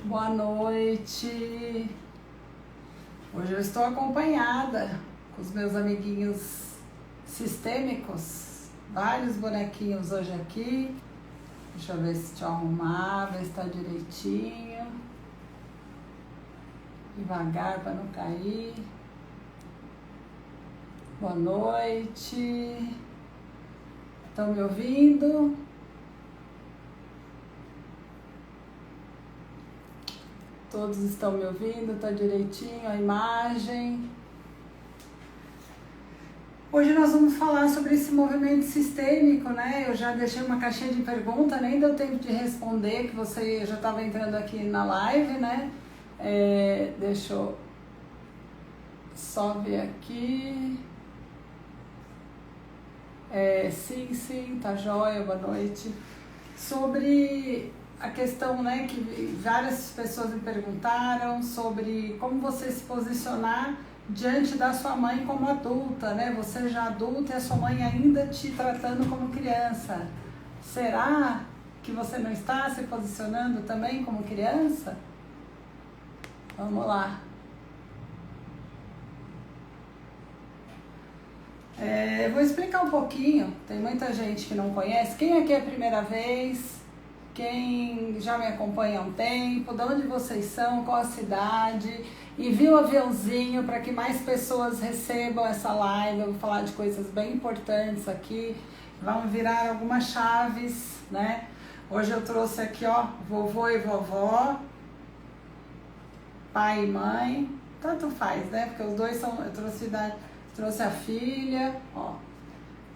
Boa noite. Hoje eu estou acompanhada com os meus amiguinhos sistêmicos. Vários bonequinhos hoje aqui. Deixa eu ver se arrumar, ver se está direitinho. Devagar para não cair. Boa noite. Estão me ouvindo? Todos estão me ouvindo? Está direitinho a imagem? Hoje nós vamos falar sobre esse movimento sistêmico, né? Eu já deixei uma caixinha de pergunta, nem deu tempo de responder, que você já estava entrando aqui na live, né? Deixa eu só ver aqui. Sim, tá jóia, boa noite. Sobre a questão, né, que várias pessoas me perguntaram sobre como você se posicionar diante da sua mãe como adulta, né? Você já adulta e a sua mãe ainda te tratando como criança. Será que você não está se posicionando também como criança? Vamos lá. Eu vou explicar um pouquinho, tem muita gente que não conhece. Quem aqui é a primeira vez? Quem já me acompanha há um tempo? De onde vocês são? Qual a cidade? Envia o aviãozinho para que mais pessoas recebam essa live. Eu vou falar de coisas bem importantes aqui. Vamos virar algumas chaves, né? Hoje eu trouxe aqui, ó, vovô e vovó, pai e mãe. Tanto faz, né? Porque os dois são... Eu trouxe a filha, ó.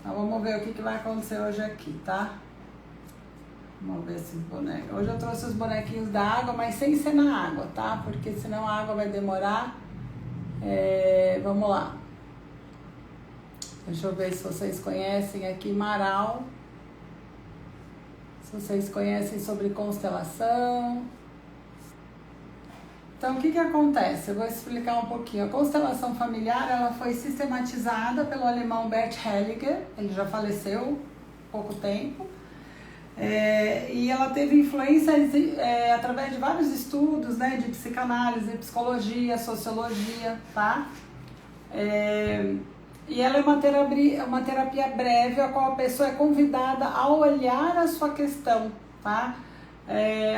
Então vamos ver o que vai acontecer hoje aqui, tá? Vamos ver esses bonecos. Hoje eu trouxe os bonequinhos da água, mas sem ser na água, tá? Porque senão a água vai demorar. Vamos lá. Deixa eu ver se vocês conhecem aqui Marau. Se vocês conhecem sobre constelação. Então, o que acontece? Eu vou explicar um pouquinho. A constelação familiar, ela foi sistematizada pelo alemão Bert Hellinger. Ele já faleceu há pouco tempo. E ela teve influência através de vários estudos, né, de psicanálise, psicologia, sociologia, tá? E ela é uma terapia breve, a qual a pessoa é convidada a olhar a sua questão, tá?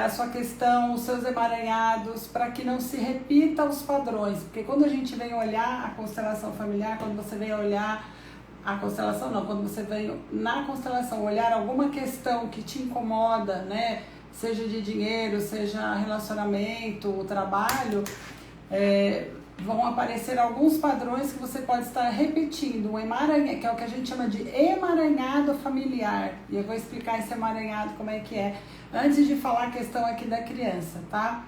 A sua questão, os seus emaranhados, para que não se repita os padrões. Porque quando a gente vem olhar a constelação familiar, quando você vem olhar a constelação não, quando você vem na constelação olhar alguma questão que te incomoda, né, seja de dinheiro, seja relacionamento, trabalho, vão aparecer alguns padrões que você pode estar repetindo, que é o que a gente chama de emaranhado familiar, e eu vou explicar esse emaranhado como é que é, antes de falar a questão aqui da criança, tá?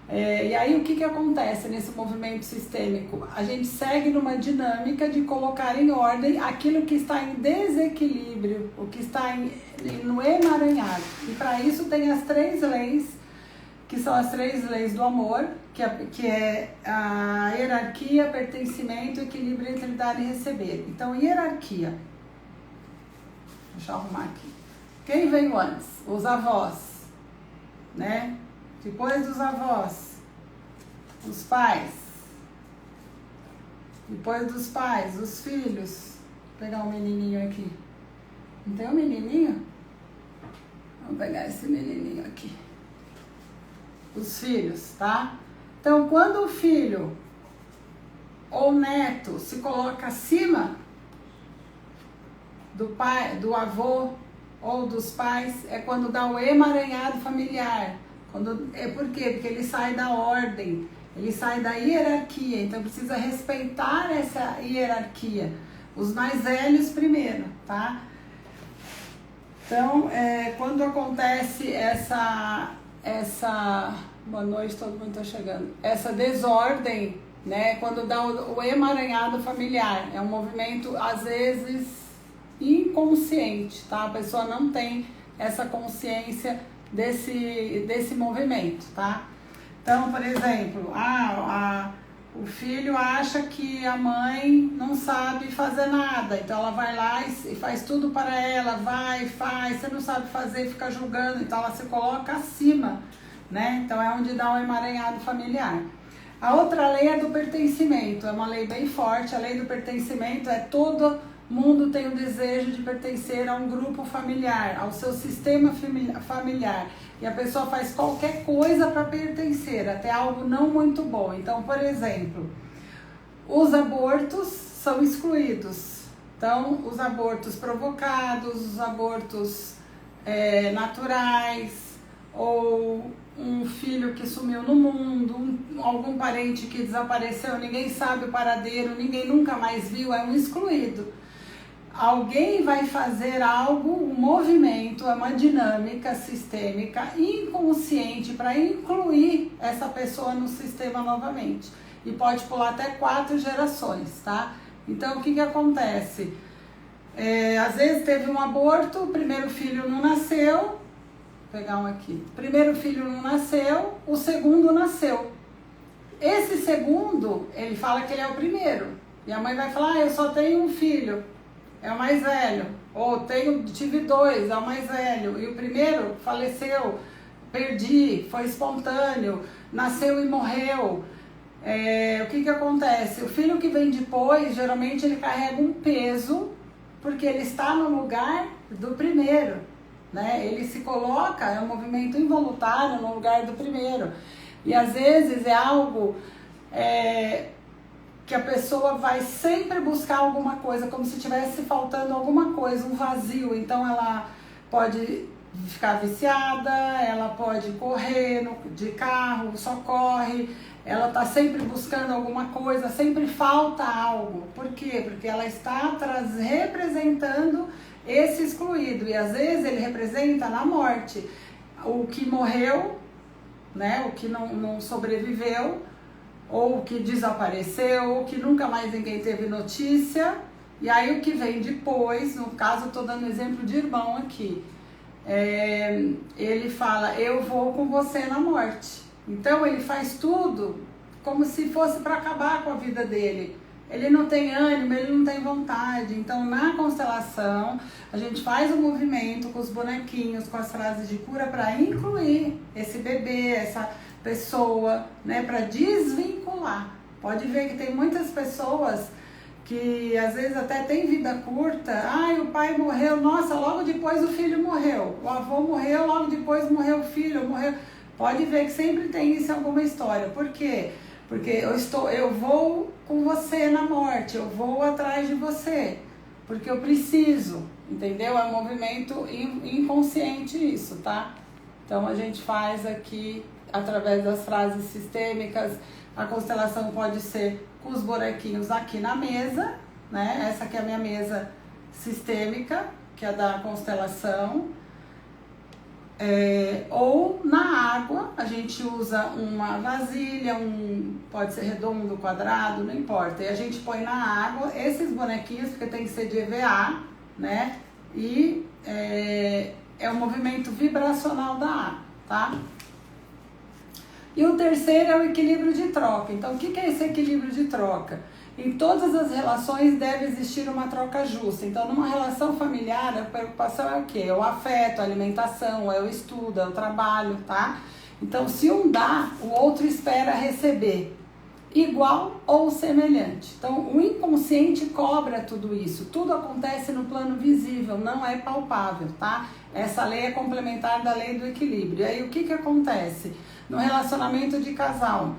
E aí o que acontece nesse movimento sistêmico? A gente segue numa dinâmica de colocar em ordem aquilo que está em desequilíbrio, o que está no emaranhado. E para isso tem as 3 leis, que são as 3 leis do amor, que é a hierarquia, pertencimento, equilíbrio entre dar e receber. Então, hierarquia. Deixa eu arrumar aqui. Quem veio antes? Os avós, né? Depois dos avós, os pais. Depois dos pais, os filhos. Vou pegar um menininho aqui. Não tem um menininho? Vamos pegar esse menininho aqui. Os filhos, tá? Então, quando o filho ou neto se coloca acima do pai, do avô ou dos pais, é quando dá o emaranhado familiar. Por quê? Porque ele sai da ordem, ele sai da hierarquia, então precisa respeitar essa hierarquia. Os mais velhos primeiro, tá? Então, quando acontece essa boa noite, todo mundo está chegando, essa desordem, né? Quando dá o emaranhado familiar, é um movimento, às vezes, inconsciente, tá? A pessoa não tem essa consciência desse movimento, tá? Então, por exemplo, o filho acha que a mãe não sabe fazer nada, então ela vai lá e faz tudo para ela, faz, você não sabe fazer, fica julgando, então ela se coloca acima né? Então é onde dá o emaranhado familiar. A outra lei é do pertencimento, é uma lei bem forte. A lei do pertencimento é todo mundo tem o desejo de pertencer a um grupo familiar, ao seu sistema familiar. E a pessoa faz qualquer coisa para pertencer, até algo não muito bom. Então, por exemplo, os abortos são excluídos. Então, os abortos provocados, os abortos naturais, ou um filho que sumiu no mundo, algum parente que desapareceu, ninguém sabe o paradeiro, ninguém nunca mais viu, é um excluído. Alguém vai fazer algo, um movimento, é uma dinâmica sistêmica inconsciente para incluir essa pessoa no sistema novamente. E pode pular até 4 gerações, tá? Então, o que acontece? Às vezes teve um aborto, o primeiro filho não nasceu, vou pegar um aqui. O primeiro filho não nasceu, o segundo nasceu. Esse segundo, ele fala que ele é o primeiro. E a mãe vai falar, eu só tenho um filho, é o mais velho. Ou tive 2, é o mais velho. E o primeiro faleceu, perdi, foi espontâneo, nasceu e morreu. O que acontece? O filho que vem depois, geralmente ele carrega um peso, porque ele está no lugar do primeiro, né? Ele se coloca, é um movimento involuntário no lugar do primeiro. E às vezes é algo que a pessoa vai sempre buscar alguma coisa, como se tivesse faltando alguma coisa, um vazio. Então ela pode ficar viciada, ela pode correr de carro, só corre, ela está sempre buscando alguma coisa, sempre falta algo. Por quê? Porque ela está representando esse excluído, e às vezes ele representa na morte o que morreu, né? O que não sobreviveu, ou o que desapareceu, ou que nunca mais ninguém teve notícia. E aí o que vem depois, no caso eu estou dando exemplo de irmão aqui, ele fala, eu vou com você na morte. Então ele faz tudo como se fosse para acabar com a vida dele. Ele não tem ânimo, ele não tem vontade. Então na constelação a gente faz um movimento com os bonequinhos, com as frases de cura, para incluir esse bebê, essa pessoa, né, para desvincular. Pode ver que tem muitas pessoas que às vezes até tem vida curta. O pai morreu, nossa, logo depois o filho morreu. O avô morreu, logo depois morreu o filho, morreu. Pode ver que sempre tem isso em alguma história. Por quê? Porque eu vou com você na morte, eu vou atrás de você, porque eu preciso, entendeu? É um movimento inconsciente isso, tá? Então a gente faz aqui através das frases sistêmicas. A constelação pode ser com os bonequinhos aqui na mesa, né? Essa aqui é a minha mesa sistêmica, que é da constelação. Ou na água, a gente usa uma vasilha, pode ser redondo, quadrado, não importa. E a gente põe na água esses bonequinhos, porque tem que ser de EVA, né? E é um movimento vibracional da água, tá? E o terceiro é o equilíbrio de troca. Então, o que é esse equilíbrio de troca? Em todas as relações deve existir uma troca justa. Então, numa relação familiar, a preocupação é o quê? É o afeto, a alimentação, é o estudo, é o trabalho, tá? Então, se um dá, o outro espera receber. Igual ou semelhante. Então, o inconsciente cobra tudo isso. Tudo acontece no plano visível, não é palpável, tá? Essa lei é complementar da lei do equilíbrio. E aí, o que acontece? No relacionamento de casal,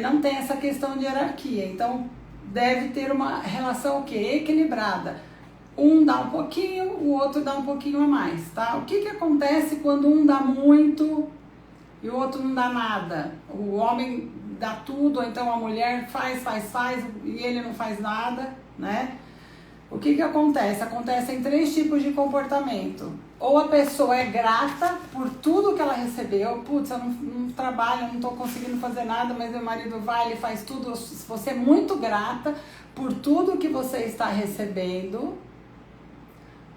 não tem essa questão de hierarquia. Então, deve ter uma relação o quê? Equilibrada. Um dá um pouquinho, o outro dá um pouquinho a mais, tá? O que acontece quando um dá muito e o outro não dá nada? O homem dá tudo, ou então a mulher faz e ele não faz nada, né? O que acontece? Acontecem 3 tipos de comportamento. Ou a pessoa é grata por tudo que ela recebeu. Putz, eu não trabalho, não estou conseguindo fazer nada, mas meu marido vai, ele faz tudo. Você é muito grata por tudo que você está recebendo.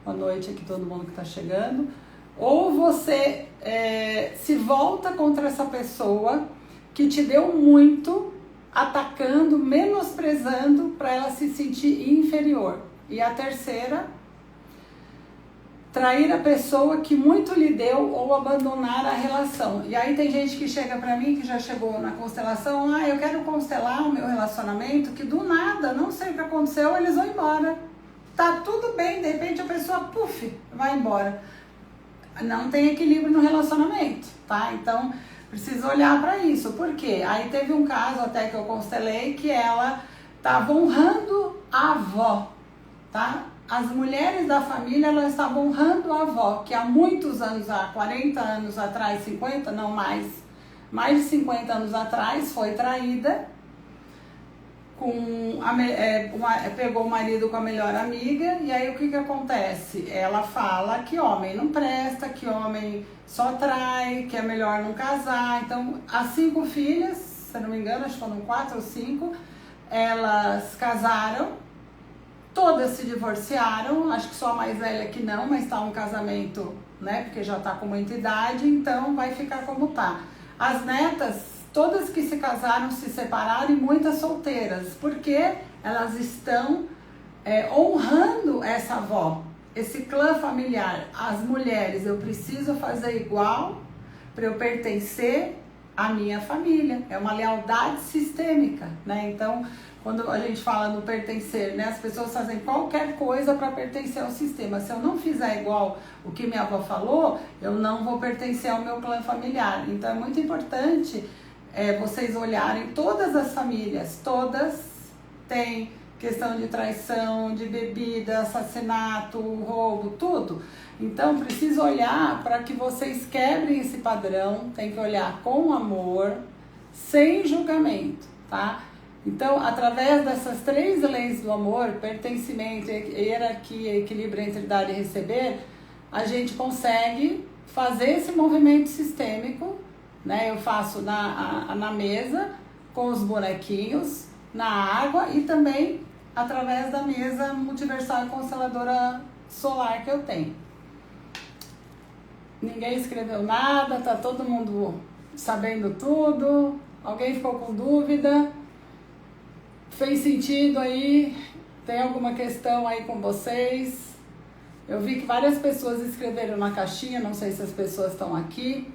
Boa noite aqui todo mundo que está chegando. Ou você se volta contra essa pessoa que te deu muito, atacando, menosprezando, para ela se sentir inferior. E a terceira trair a pessoa que muito lhe deu ou abandonar a relação. E aí tem gente que chega pra mim, que já chegou na constelação, eu quero constelar o meu relacionamento, que do nada, não sei o que aconteceu, eles vão embora. Tá tudo bem, de repente a pessoa, puf, vai embora. Não tem equilíbrio no relacionamento, tá? Então, precisa olhar pra isso. Por quê? Aí teve um caso até que eu constelei, que ela tava honrando a avó, tá? As mulheres da família, elas estavam honrando a avó, que há muitos anos, há 40 anos atrás, 50, não mais de 50 anos atrás, foi traída, pegou o marido com a melhor amiga, e aí o que acontece? Ela fala que homem não presta, que homem só trai, que é melhor não casar. Então, as 5 filhas, se não me engano, acho que foram 4 ou 5, elas casaram, todas se divorciaram, acho que só a mais velha que não, mas tá um casamento, né, porque já tá com muita idade, então vai ficar como tá. As netas, todas que se casaram, se separaram, e muitas solteiras, porque elas estão honrando essa avó, esse clã familiar. As mulheres, eu preciso fazer igual para eu pertencer à minha família, é uma lealdade sistêmica, né? Então, quando a gente fala no pertencer, né, as pessoas fazem qualquer coisa para pertencer ao sistema. Se eu não fizer igual o que minha avó falou, eu não vou pertencer ao meu clã familiar. Então é muito importante vocês olharem todas as famílias, todas têm questão de traição, de bebida, assassinato, roubo, tudo. Então precisa olhar para que vocês quebrem esse padrão, tem que olhar com amor, sem julgamento, tá? Então, através dessas 3 leis do amor, pertencimento, hierarquia, equilíbrio entre dar e receber, a gente consegue fazer esse movimento sistêmico, né? Eu faço na mesa, com os bonequinhos, na água e também através da mesa multiversal e consteladora solar que eu tenho. Ninguém escreveu nada, tá todo mundo sabendo tudo. Alguém ficou com dúvida? Fez sentido aí? Tem alguma questão aí com vocês? Eu vi que várias pessoas escreveram na caixinha, não sei se as pessoas estão aqui.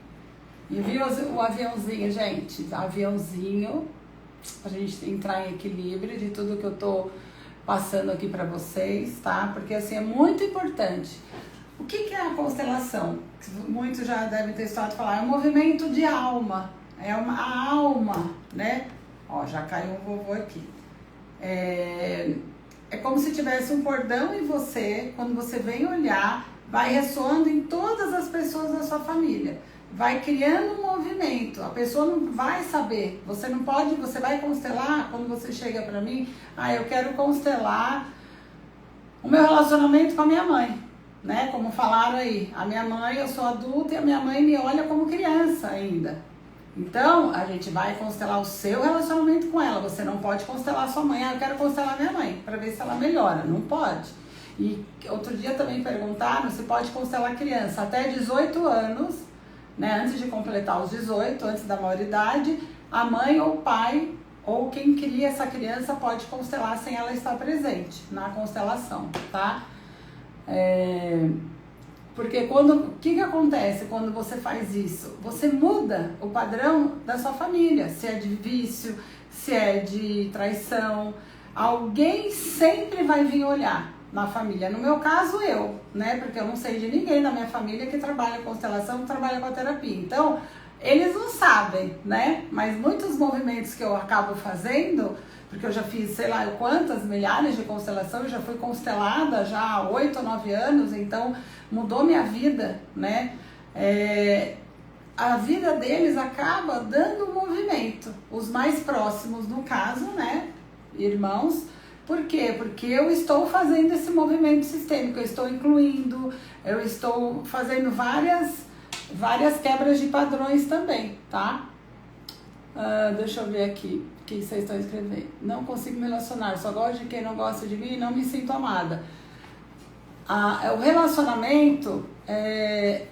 E viu o aviãozinho, gente? Aviãozinho, pra gente entrar em equilíbrio de tudo que eu tô passando aqui pra vocês, tá? Porque assim, é muito importante. O que é a constelação? Muitos já devem ter estado falar, é um movimento de alma, a alma, né? Ó, já caiu um vovô aqui. É como se tivesse um cordão em você, quando você vem olhar, vai ressoando em todas as pessoas da sua família. Vai criando um movimento, a pessoa não vai saber, você não pode, você vai constelar, quando você chega pra mim, eu quero constelar o meu relacionamento com a minha mãe, né? Como falaram aí, a minha mãe, eu sou adulta e a minha mãe me olha como criança ainda. Então, a gente vai constelar o seu relacionamento com ela. Você não pode constelar sua mãe. Eu quero constelar minha mãe, para ver se ela melhora. Não pode. E outro dia também perguntaram se pode constelar criança até 18 anos, né? Antes de completar os 18, antes da maioridade, a mãe ou o pai, ou quem cria essa criança, pode constelar sem ela estar presente na constelação, tá? Porque o que acontece quando você faz isso? Você muda o padrão da sua família, se é de vício, se é de traição. Alguém sempre vai vir olhar na família. No meu caso, eu, né? Porque eu não sei de ninguém da minha família que trabalha com constelação, que trabalha com a terapia. Então, eles não sabem, né? Mas muitos movimentos que eu acabo fazendo, porque eu já fiz, sei lá, quantas milhares de constelação, eu já fui constelada já há 8 ou 9 anos, então mudou minha vida, né? A vida deles acaba dando um movimento. Os mais próximos, no caso, né? Irmãos. Por quê? Porque eu estou fazendo esse movimento sistêmico, eu estou incluindo, eu estou fazendo várias quebras de padrões também, tá? Deixa eu ver aqui o que vocês estão escrevendo. Não consigo me relacionar, só gosto de quem não gosta de mim e não me sinto amada. O relacionamento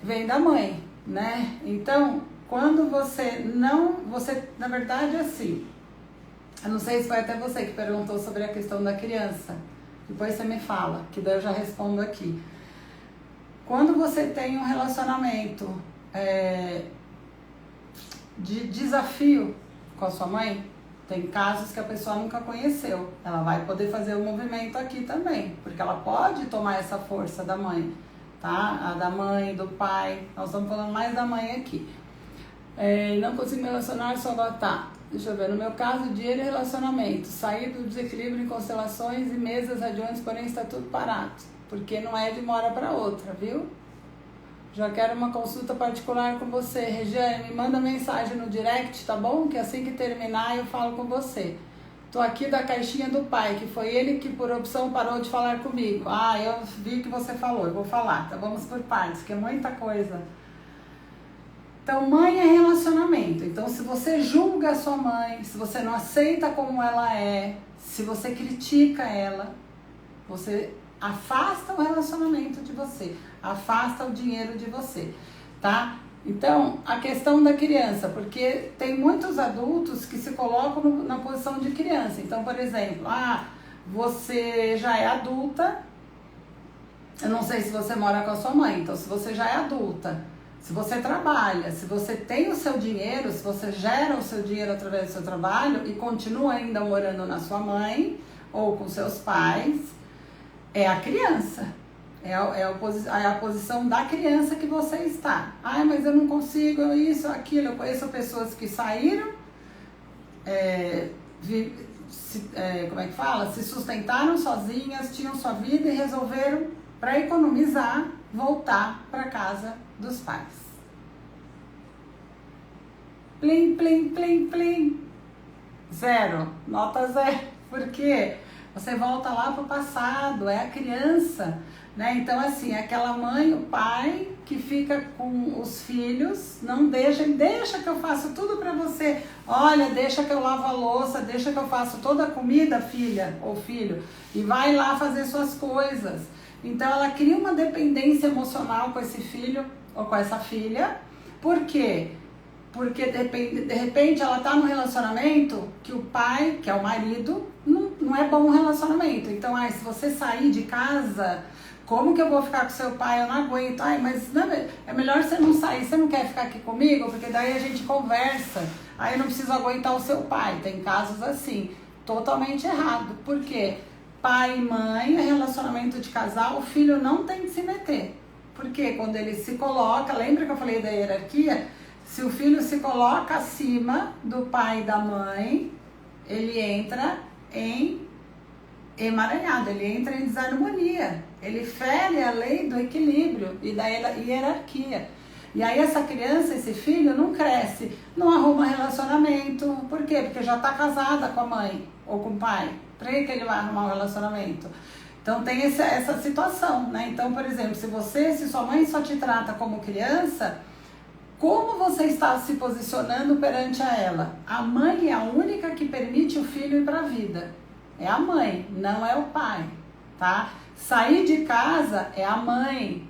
vem da mãe, né? Então, quando você na verdade, assim, eu não sei se foi até você que perguntou sobre a questão da criança. Depois você me fala, que daí eu já respondo aqui. Quando você tem um relacionamento de desafio com a sua mãe, tem casos que a pessoa nunca conheceu. Ela vai poder fazer o movimento aqui também, porque ela pode tomar essa força da mãe, tá? A da mãe, do pai. Nós estamos falando mais da mãe aqui. Não consigo me relacionar, só tá. Deixa eu ver. No meu caso, dinheiro e relacionamento. Sair do desequilíbrio em constelações e mesas adiantes, porém está tudo parado. Porque não é de uma hora para outra, viu? Já quero uma consulta particular com você. Regiane, me manda mensagem no direct, tá bom? Que assim que terminar eu falo com você. Tô aqui da caixinha do pai, que foi ele que por opção parou de falar comigo. Eu vi que você falou, eu vou falar. Então vamos por partes, que é muita coisa. Então, mãe é relacionamento. Então, se você julga a sua mãe, se você não aceita como ela é, se você critica ela, você afasta o relacionamento de você, afasta o dinheiro de você, tá? Então, a questão da criança, porque tem muitos adultos que se colocam na posição de criança. Então, por exemplo, você já é adulta, eu não sei se você mora com a sua mãe, então se você já é adulta, se você trabalha, se você tem o seu dinheiro, se você gera o seu dinheiro através do seu trabalho e continua ainda morando na sua mãe ou com seus pais, é a criança. É a posição da criança que você está. Mas eu não consigo isso, aquilo. Eu conheço pessoas que saíram, como é que fala? Se sustentaram sozinhas, tinham sua vida e resolveram, para economizar, voltar para casa dos pais. Plim, plim, plim, plim. 0, nota 0. Por quê? Você volta lá pro passado, é a criança, né? Então, assim, aquela mãe, o pai que fica com os filhos, não deixa que eu faça tudo pra você. Olha, deixa que eu lavo a louça, deixa que eu faço toda a comida, filha ou filho, e vai lá fazer suas coisas. Então, ela cria uma dependência emocional com esse filho ou com essa filha. Por quê? Porque de repente ela tá num relacionamento que o pai, que é o marido, não é bom o relacionamento. Então, se você sair de casa, como que eu vou ficar com seu pai? Eu não aguento. Mas não, é melhor você não sair. Você não quer ficar aqui comigo? Porque daí a gente conversa. Eu não preciso aguentar o seu pai. Tem casos assim, totalmente errado. Por quê? Pai e mãe, relacionamento de casal, o filho não tem que se meter. Porque quando ele se coloca, lembra que eu falei da hierarquia? Se o filho se coloca acima do pai e da mãe, ele entra em emaranhado, ele entra em desarmonia. Ele fere a lei do equilíbrio e da hierarquia. E aí essa criança, esse filho, não cresce, não arruma relacionamento. Por quê? Porque já está casada com a mãe ou com o pai. Para que ele vai arrumar um relacionamento? Então tem essa situação, né? Então, por exemplo, se sua mãe só te trata como criança, como você está se posicionando perante a ela? A mãe é a única que permite o filho ir para a vida. É a mãe, não é o pai, tá? Sair de casa é a mãe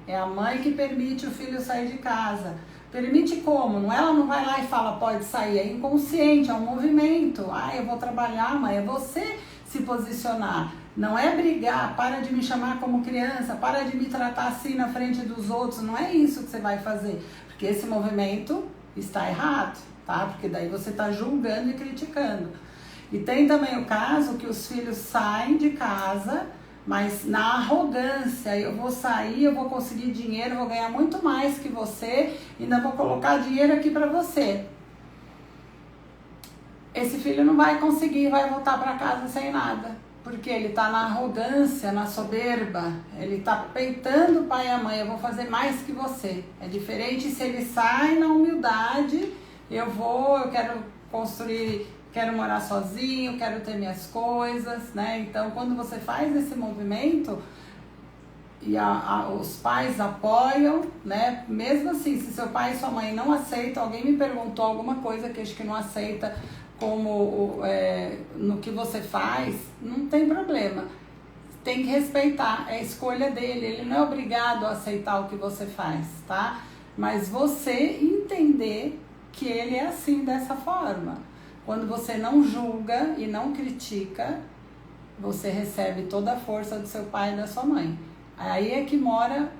que permite o filho sair de casa. Permite como? Ela não vai lá e fala, pode sair, é inconsciente, é um movimento. Eu vou trabalhar, mãe, é você se posicionar. Não é brigar, para de me chamar como criança, para de me tratar assim na frente dos outros, não é isso que você vai fazer. Porque esse movimento está errado, tá? Porque daí você está julgando e criticando. E tem também o caso que os filhos saem de casa, mas na arrogância, eu vou sair, eu vou conseguir dinheiro, eu vou ganhar muito mais que você, ainda vou colocar dinheiro aqui para você. Esse filho não vai conseguir, vai voltar para casa sem nada, porque ele está na arrogância, na soberba, ele está peitando o pai e a mãe, eu vou fazer mais que você. É diferente se ele sai na humildade, eu quero construir, quero morar sozinho, quero ter minhas coisas, né? Então, quando você faz esse movimento e os pais apoiam, né? Mesmo assim, se seu pai e sua mãe não aceitam, alguém me perguntou alguma coisa que acho que não aceita como no que você faz, não tem problema. Tem que respeitar, é a escolha dele, ele não é obrigado a aceitar o que você faz, tá? Mas você entender que ele é assim, dessa forma. Quando você não julga e não critica, você recebe toda a força do seu pai e da sua mãe. Aí é que mora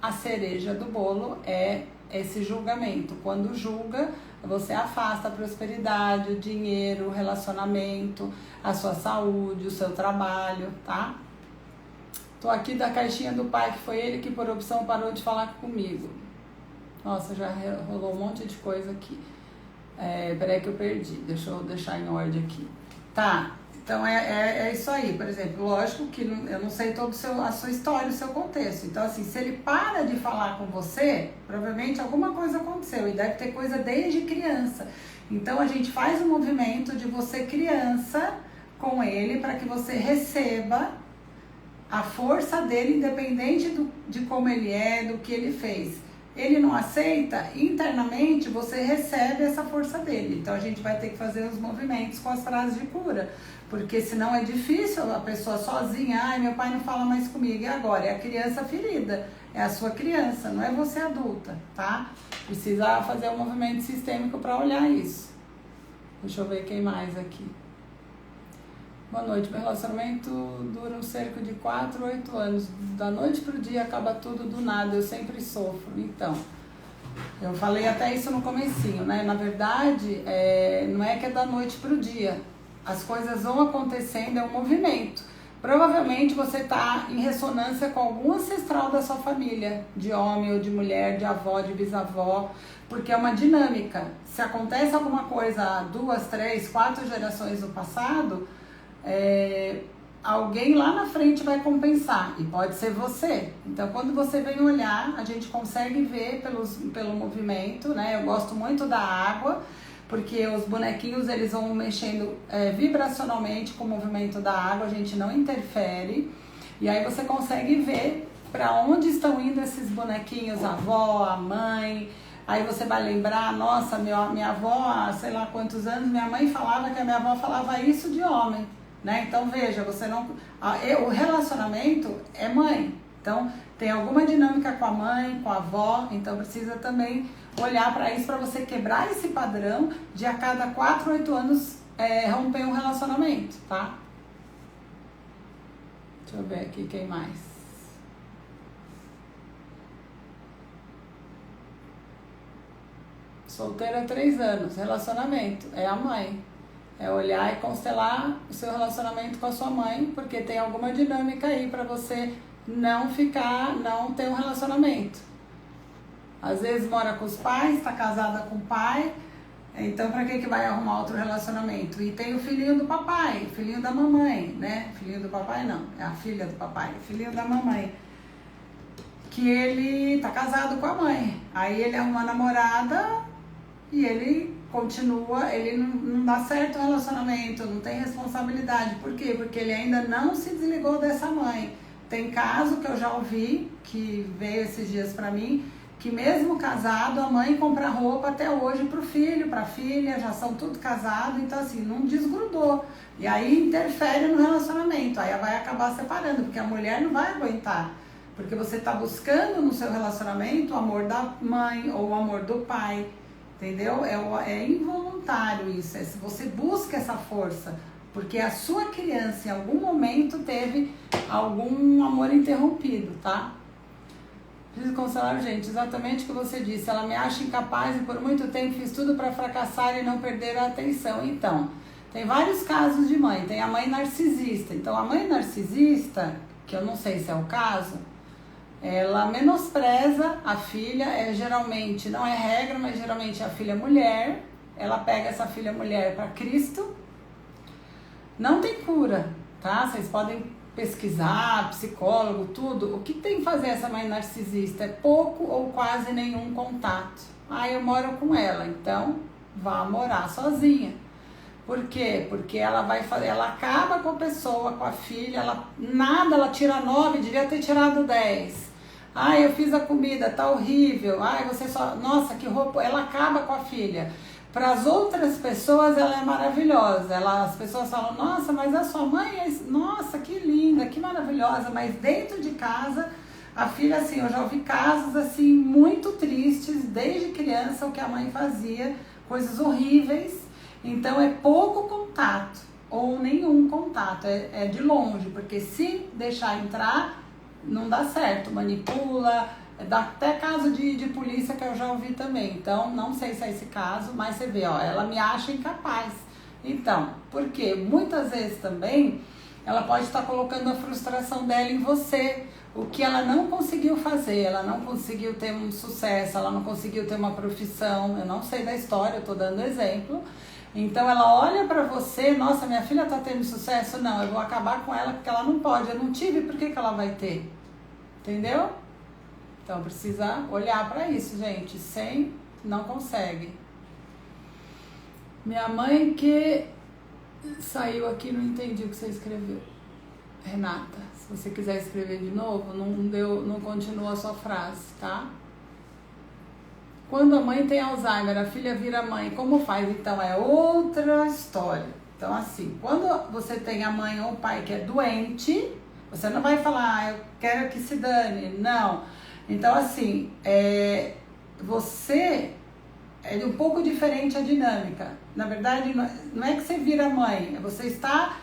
a cereja do bolo é esse julgamento. Quando julga, você afasta a prosperidade, o dinheiro, o relacionamento, a sua saúde, o seu trabalho, tá? Tô aqui da caixinha do pai, que foi ele que por opção parou de falar comigo. Nossa, já rolou um monte de coisa aqui. Peraí que eu perdi, deixa eu deixar em ordem aqui. Tá, então é isso aí. Por exemplo, lógico que eu não sei toda a sua história, o seu contexto. Então, assim, se ele para de falar com você, provavelmente alguma coisa aconteceu. E deve ter coisa desde criança. Então, a gente faz um movimento de você criança com ele para que você receba a força dele, independente de como ele é, do que ele fez. Ele não aceita, internamente você recebe essa força dele. Então a gente vai ter que fazer os movimentos com as frases de cura, porque senão é difícil a pessoa sozinha, ai, meu pai não fala mais comigo, e agora? É a criança ferida, é a sua criança, não é você adulta, tá? Precisa fazer um movimento sistêmico para olhar isso. Deixa eu ver quem mais aqui. Boa noite, meu relacionamento dura um cerco de 4 a 8 anos. Da noite pro dia acaba tudo do nada, eu sempre sofro. Então, eu falei até isso no comecinho, né? Na verdade, não é que é da noite pro dia. As coisas vão acontecendo, é um movimento. Provavelmente você está em ressonância com algum ancestral da sua família, de homem ou de mulher, de avó, de bisavó, porque é uma dinâmica. Se acontece alguma coisa há 2, 3, 4 gerações no passado, alguém lá na frente vai compensar, e pode ser você. Então, quando você vem olhar, a gente consegue ver pelo movimento, né? Eu gosto muito da água, porque os bonequinhos eles vão mexendo vibracionalmente com o movimento da água, a gente não interfere, e aí você consegue ver para onde estão indo esses bonequinhos, a avó, a mãe. Aí você vai lembrar, nossa, minha avó, há sei lá quantos anos, minha mãe falava que a minha avó falava isso de homem. Né? Então veja, o relacionamento é mãe, então tem alguma dinâmica com a mãe, com a avó, então precisa também olhar para isso, para você quebrar esse padrão de a cada 4, 8 anos romper um relacionamento, tá? Deixa eu ver aqui quem mais. Solteira há 3 anos, relacionamento, é a mãe. É olhar e constelar o seu relacionamento com a sua mãe, porque tem alguma dinâmica aí para você não ter um relacionamento. Às vezes mora com os pais, está casada com o pai, então para que vai arrumar outro relacionamento? E tem o filhinho do papai, filhinho da mamãe, né? Filhinho do papai não, é a filha do papai, filhinho da mamãe. Que ele tá casado com a mãe, aí ele arruma uma namorada e ele continua, ele não dá certo o relacionamento, não tem responsabilidade. Por quê? Porque ele ainda não se desligou dessa mãe. Tem caso que eu já ouvi, que veio esses dias pra mim, que mesmo casado, a mãe compra roupa até hoje pro filho, pra filha, já são tudo casados, então assim, não desgrudou. E aí interfere no relacionamento, aí vai acabar separando, porque a mulher não vai aguentar. Porque você tá buscando no seu relacionamento o amor da mãe ou o amor do pai. Entendeu? É involuntário isso, se você busca essa força, porque a sua criança em algum momento teve algum amor interrompido, tá? Preciso consolar, gente, exatamente o que você disse, ela me acha incapaz e por muito tempo fiz tudo para fracassar e não perder a atenção. Então, tem vários casos de mãe, tem a mãe narcisista. Então, a mãe narcisista, que eu não sei se é o caso, ela menospreza a filha, geralmente, não é regra, mas geralmente a filha mulher, ela pega essa filha mulher para Cristo, não tem cura, tá? Vocês podem pesquisar, psicólogo, tudo. O que tem que fazer essa mãe narcisista? É pouco ou quase nenhum contato. Ah, eu moro com ela, então vá morar sozinha. Por quê? Porque ela acaba com a pessoa, com a filha, ela tira 9, devia ter tirado 10. Ai, eu fiz a comida, tá horrível. Ai, nossa, que roupa. Ela acaba com a filha. Para as outras pessoas, ela é maravilhosa. As pessoas falam, nossa, mas a sua mãe nossa, que linda, que maravilhosa. Mas dentro de casa, a filha, assim, eu já ouvi casos, assim, muito tristes, desde criança, o que a mãe fazia, coisas horríveis. Então, é pouco contato, ou nenhum contato, é de longe, porque se deixar entrar, não dá certo, manipula, Dá até caso de polícia que eu já ouvi também. Então, não sei se é esse caso, mas você vê, ó, ela me acha incapaz. Então, porque muitas vezes também ela pode estar colocando a frustração dela em você, o que ela não conseguiu fazer, ela não conseguiu ter um sucesso, ela não conseguiu ter uma profissão, eu não sei da história, eu tô dando exemplo. Então ela olha pra você, nossa, minha filha tá tendo sucesso, não, eu vou acabar com ela porque ela não pode, eu não tive, por que ela vai ter? Entendeu? Então precisa olhar pra isso, gente, sem, não consegue. Minha mãe que saiu aqui, não entendi o que você escreveu. Renata, se você quiser escrever de novo, não continua a sua frase, tá? Quando a mãe tem Alzheimer, a filha vira mãe, como faz? Então é outra história. Então assim, quando você tem a mãe ou o pai que é doente, você não vai falar, eu quero que se dane, não. Então assim, você é um pouco diferente a dinâmica. Na verdade, não é que você vira mãe, você está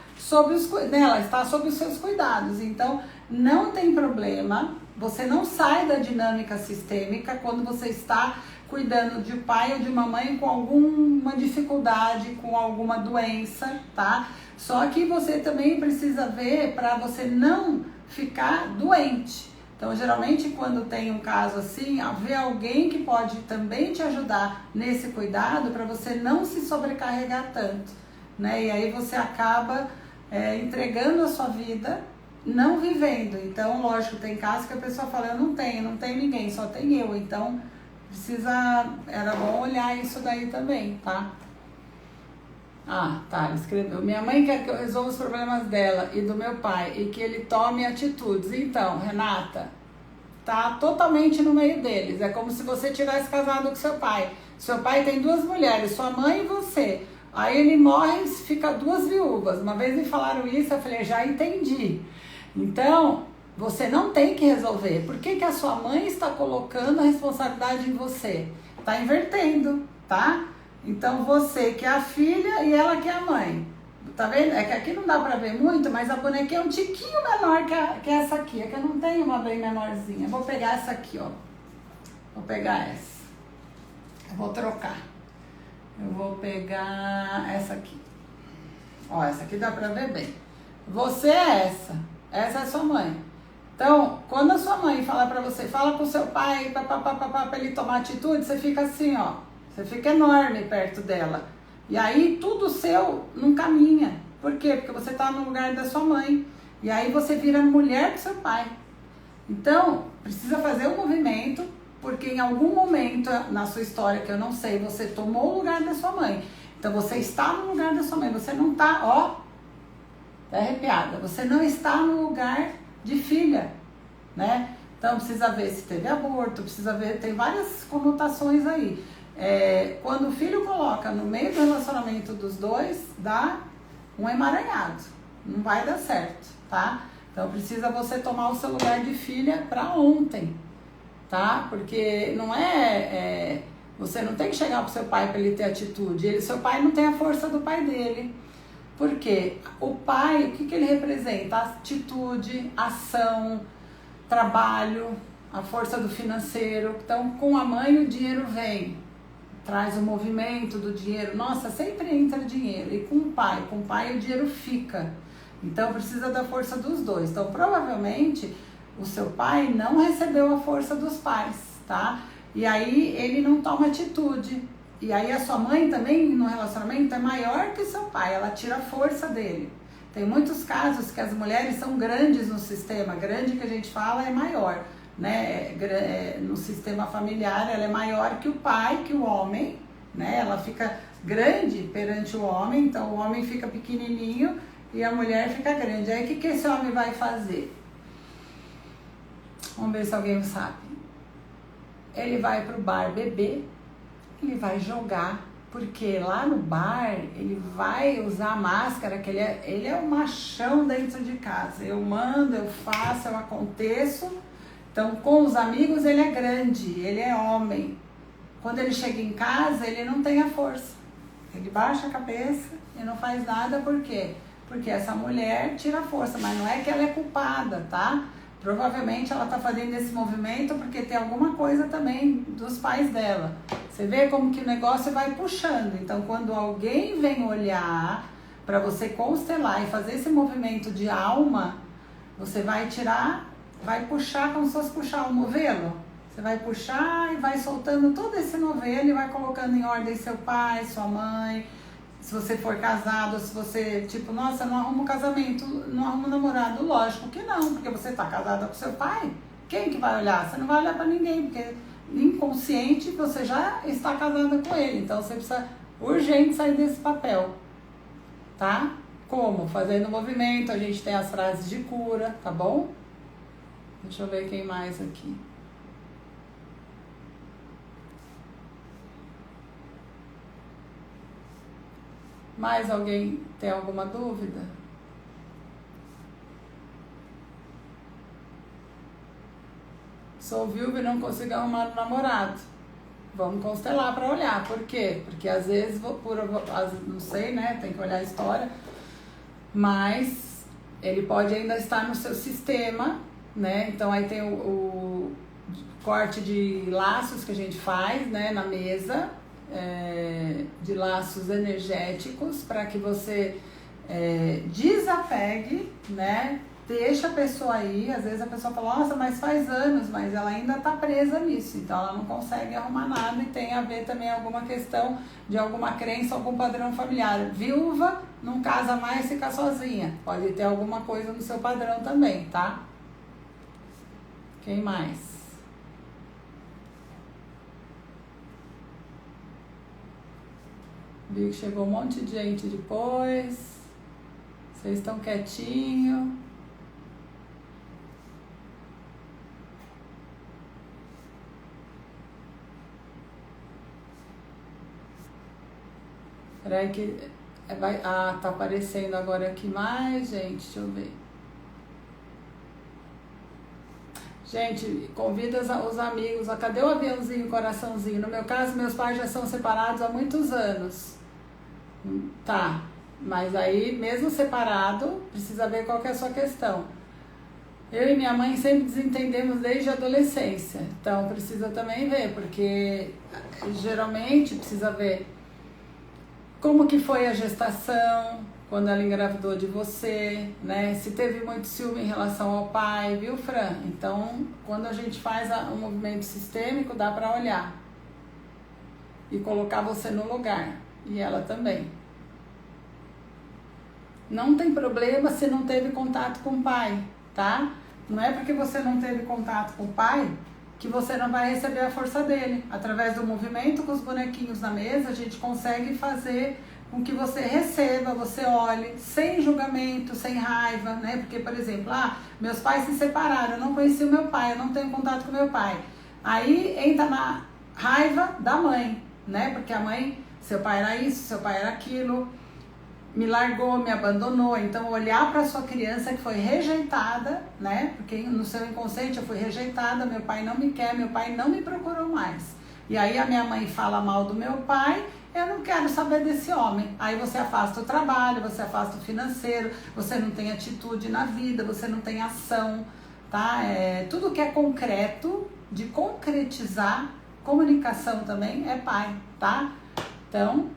ela está sob os seus cuidados. Então, não tem problema, você não sai da dinâmica sistêmica quando você está cuidando de um pai ou de uma mãe com alguma dificuldade, com alguma doença, tá? Só que você também precisa ver para você não ficar doente. Então, geralmente, quando tem um caso assim, haver alguém que pode também te ajudar nesse cuidado para você não se sobrecarregar tanto, né? E aí você acaba entregando a sua vida, não vivendo. Então, lógico, tem casos que a pessoa fala, eu não tenho ninguém, só tem eu. Então, era bom olhar isso daí também, tá? Ah, tá, ele escreveu. Minha mãe quer que eu resolva os problemas dela e do meu pai e que ele tome atitudes. Então, Renata, tá totalmente no meio deles. É como se você tivesse casado com seu pai. Seu pai tem 2 mulheres, sua mãe e você. Aí ele morre e fica 2 viúvas. Uma vez me falaram isso, eu falei, já entendi. Então, você não tem que resolver. Por que a sua mãe está colocando a responsabilidade em você? Tá invertendo, tá? Então, você que é a filha e ela que é a mãe. Tá vendo? É que aqui não dá pra ver muito, mas a bonequinha é um tiquinho menor que essa aqui. É que eu não tenho uma bem menorzinha. Vou pegar essa aqui, ó. Vou pegar essa. Eu vou trocar. Eu vou pegar essa aqui. Ó, essa aqui dá pra ver bem. Você é essa. Essa é sua mãe. Então, quando a sua mãe fala pra você, fala com seu pai, pra ele tomar atitude, você fica assim, ó. Você fica enorme perto dela. E aí, tudo seu não caminha. Por quê? Porque você tá no lugar da sua mãe. E aí, você vira mulher do seu pai. Então, precisa fazer um movimento, porque em algum momento na sua história, que eu não sei, você tomou o lugar da sua mãe. Então, você está no lugar da sua mãe. Você não tá, ó, tá arrepiada. Você não está no lugar de filha, né? Então, precisa ver se teve aborto, precisa ver, tem várias conotações aí. Quando o filho coloca no meio do relacionamento dos dois, dá um emaranhado. Não vai dar certo, tá? Então, precisa você tomar o seu lugar de filha para ontem, tá? Porque não você não tem que chegar pro seu pai para ele ter atitude. Seu pai não tem a força do pai dele. Por quê? O pai, o que ele representa? Atitude, ação, trabalho, a força do financeiro. Então, com a mãe o dinheiro vem, traz o movimento do dinheiro. Nossa, sempre entra dinheiro. E com o pai o dinheiro fica. Então, precisa da força dos dois. Então, provavelmente, o seu pai não recebeu a força dos pais, tá? E aí, ele não toma atitude. E aí, a sua mãe também, no relacionamento, é maior que o seu pai. Ela tira a força dele. Tem muitos casos que as mulheres são grandes no sistema. Grande que a gente fala é maior, né? No sistema familiar, ela é maior que o pai, que o homem, né? Ela fica grande perante o homem. Então, o homem fica pequenininho e a mulher fica grande. Aí, o que esse homem vai fazer? Vamos ver se alguém sabe. Ele vai pro bar beber, ele vai jogar, porque lá no bar ele vai usar a máscara, que ele é um machão dentro de casa. Eu mando, eu faço, eu aconteço. Então, com os amigos ele é grande, ele é homem. Quando ele chega em casa, ele não tem a força. Ele baixa a cabeça e não faz nada, por quê? Porque essa mulher tira a força, mas não é que ela é culpada, tá? Provavelmente ela tá fazendo esse movimento porque tem alguma coisa também dos pais dela. Você vê como que o negócio vai puxando. Então, quando alguém vem olhar para você constelar e fazer esse movimento de alma, você vai tirar, vai puxar como se fosse puxar um novelo. Você vai puxar e vai soltando todo esse novelo e vai colocando em ordem seu pai, sua mãe. Se você for casado, se você, tipo, nossa, não arruma um casamento, não arruma um namorado, lógico que não, porque você tá casada com seu pai. Quem que vai olhar? Você não vai olhar para ninguém, porque inconsciente você já está casada com ele. Então você precisa urgente sair desse papel, tá? Como? Fazendo movimento, a gente tem as frases de cura, tá bom? Deixa eu ver quem mais aqui. Mais alguém tem alguma dúvida? Sou viúva e não consigo arrumar um namorado. Vamos constelar para olhar. Por quê? Porque às vezes, não sei, né? Tem que olhar a história. Mas ele pode ainda estar no seu sistema, né? Então aí tem o corte de laços que a gente faz, né? Na mesa. De laços energéticos para que você desapegue, né? Deixa a pessoa aí, às vezes a pessoa fala, nossa, mas faz anos, mas ela ainda tá presa nisso, então ela não consegue arrumar nada e tem a ver também alguma questão de alguma crença, algum padrão familiar. Viúva não casa mais, fica sozinha, pode ter alguma coisa no seu padrão também, tá? Quem mais? Vi que chegou um monte de gente depois. Vocês estão quietinho. Peraí que tá aparecendo agora aqui mais, gente. Deixa eu ver. Gente, convida os amigos. Cadê o aviãozinho, coraçãozinho? No meu caso, meus pais já são separados há muitos anos. Tá, mas aí, mesmo separado, precisa ver qual que é a sua questão. Eu e minha mãe sempre desentendemos desde a adolescência. Então, precisa também ver, porque geralmente precisa ver como que foi a gestação, quando ela engravidou de você, né? Se teve muito ciúme em relação ao pai, viu, Fran? Então, quando a gente faz um movimento sistêmico, dá para olhar e colocar você no lugar, e ela também. Não tem problema se não teve contato com o pai, tá? Não é porque você não teve contato com o pai que você não vai receber a força dele. Através do movimento com os bonequinhos na mesa, a gente consegue fazer com que você receba, você olhe, sem julgamento, sem raiva, né? Porque, por exemplo, meus pais se separaram, eu não conheci o meu pai, eu não tenho contato com o meu pai. Aí entra na raiva da mãe, né? Porque a mãe, seu pai era isso, seu pai era aquilo, me largou, me abandonou. Então, olhar para sua criança que foi rejeitada, né? Porque no seu inconsciente eu fui rejeitada, meu pai não me quer, meu pai não me procurou mais. E aí a minha mãe fala mal do meu pai, eu não quero saber desse homem. Aí você afasta o trabalho, você afasta o financeiro, você não tem atitude na vida, você não tem ação, tá? Tudo que é concreto, de concretizar, comunicação também é pai, tá? Então,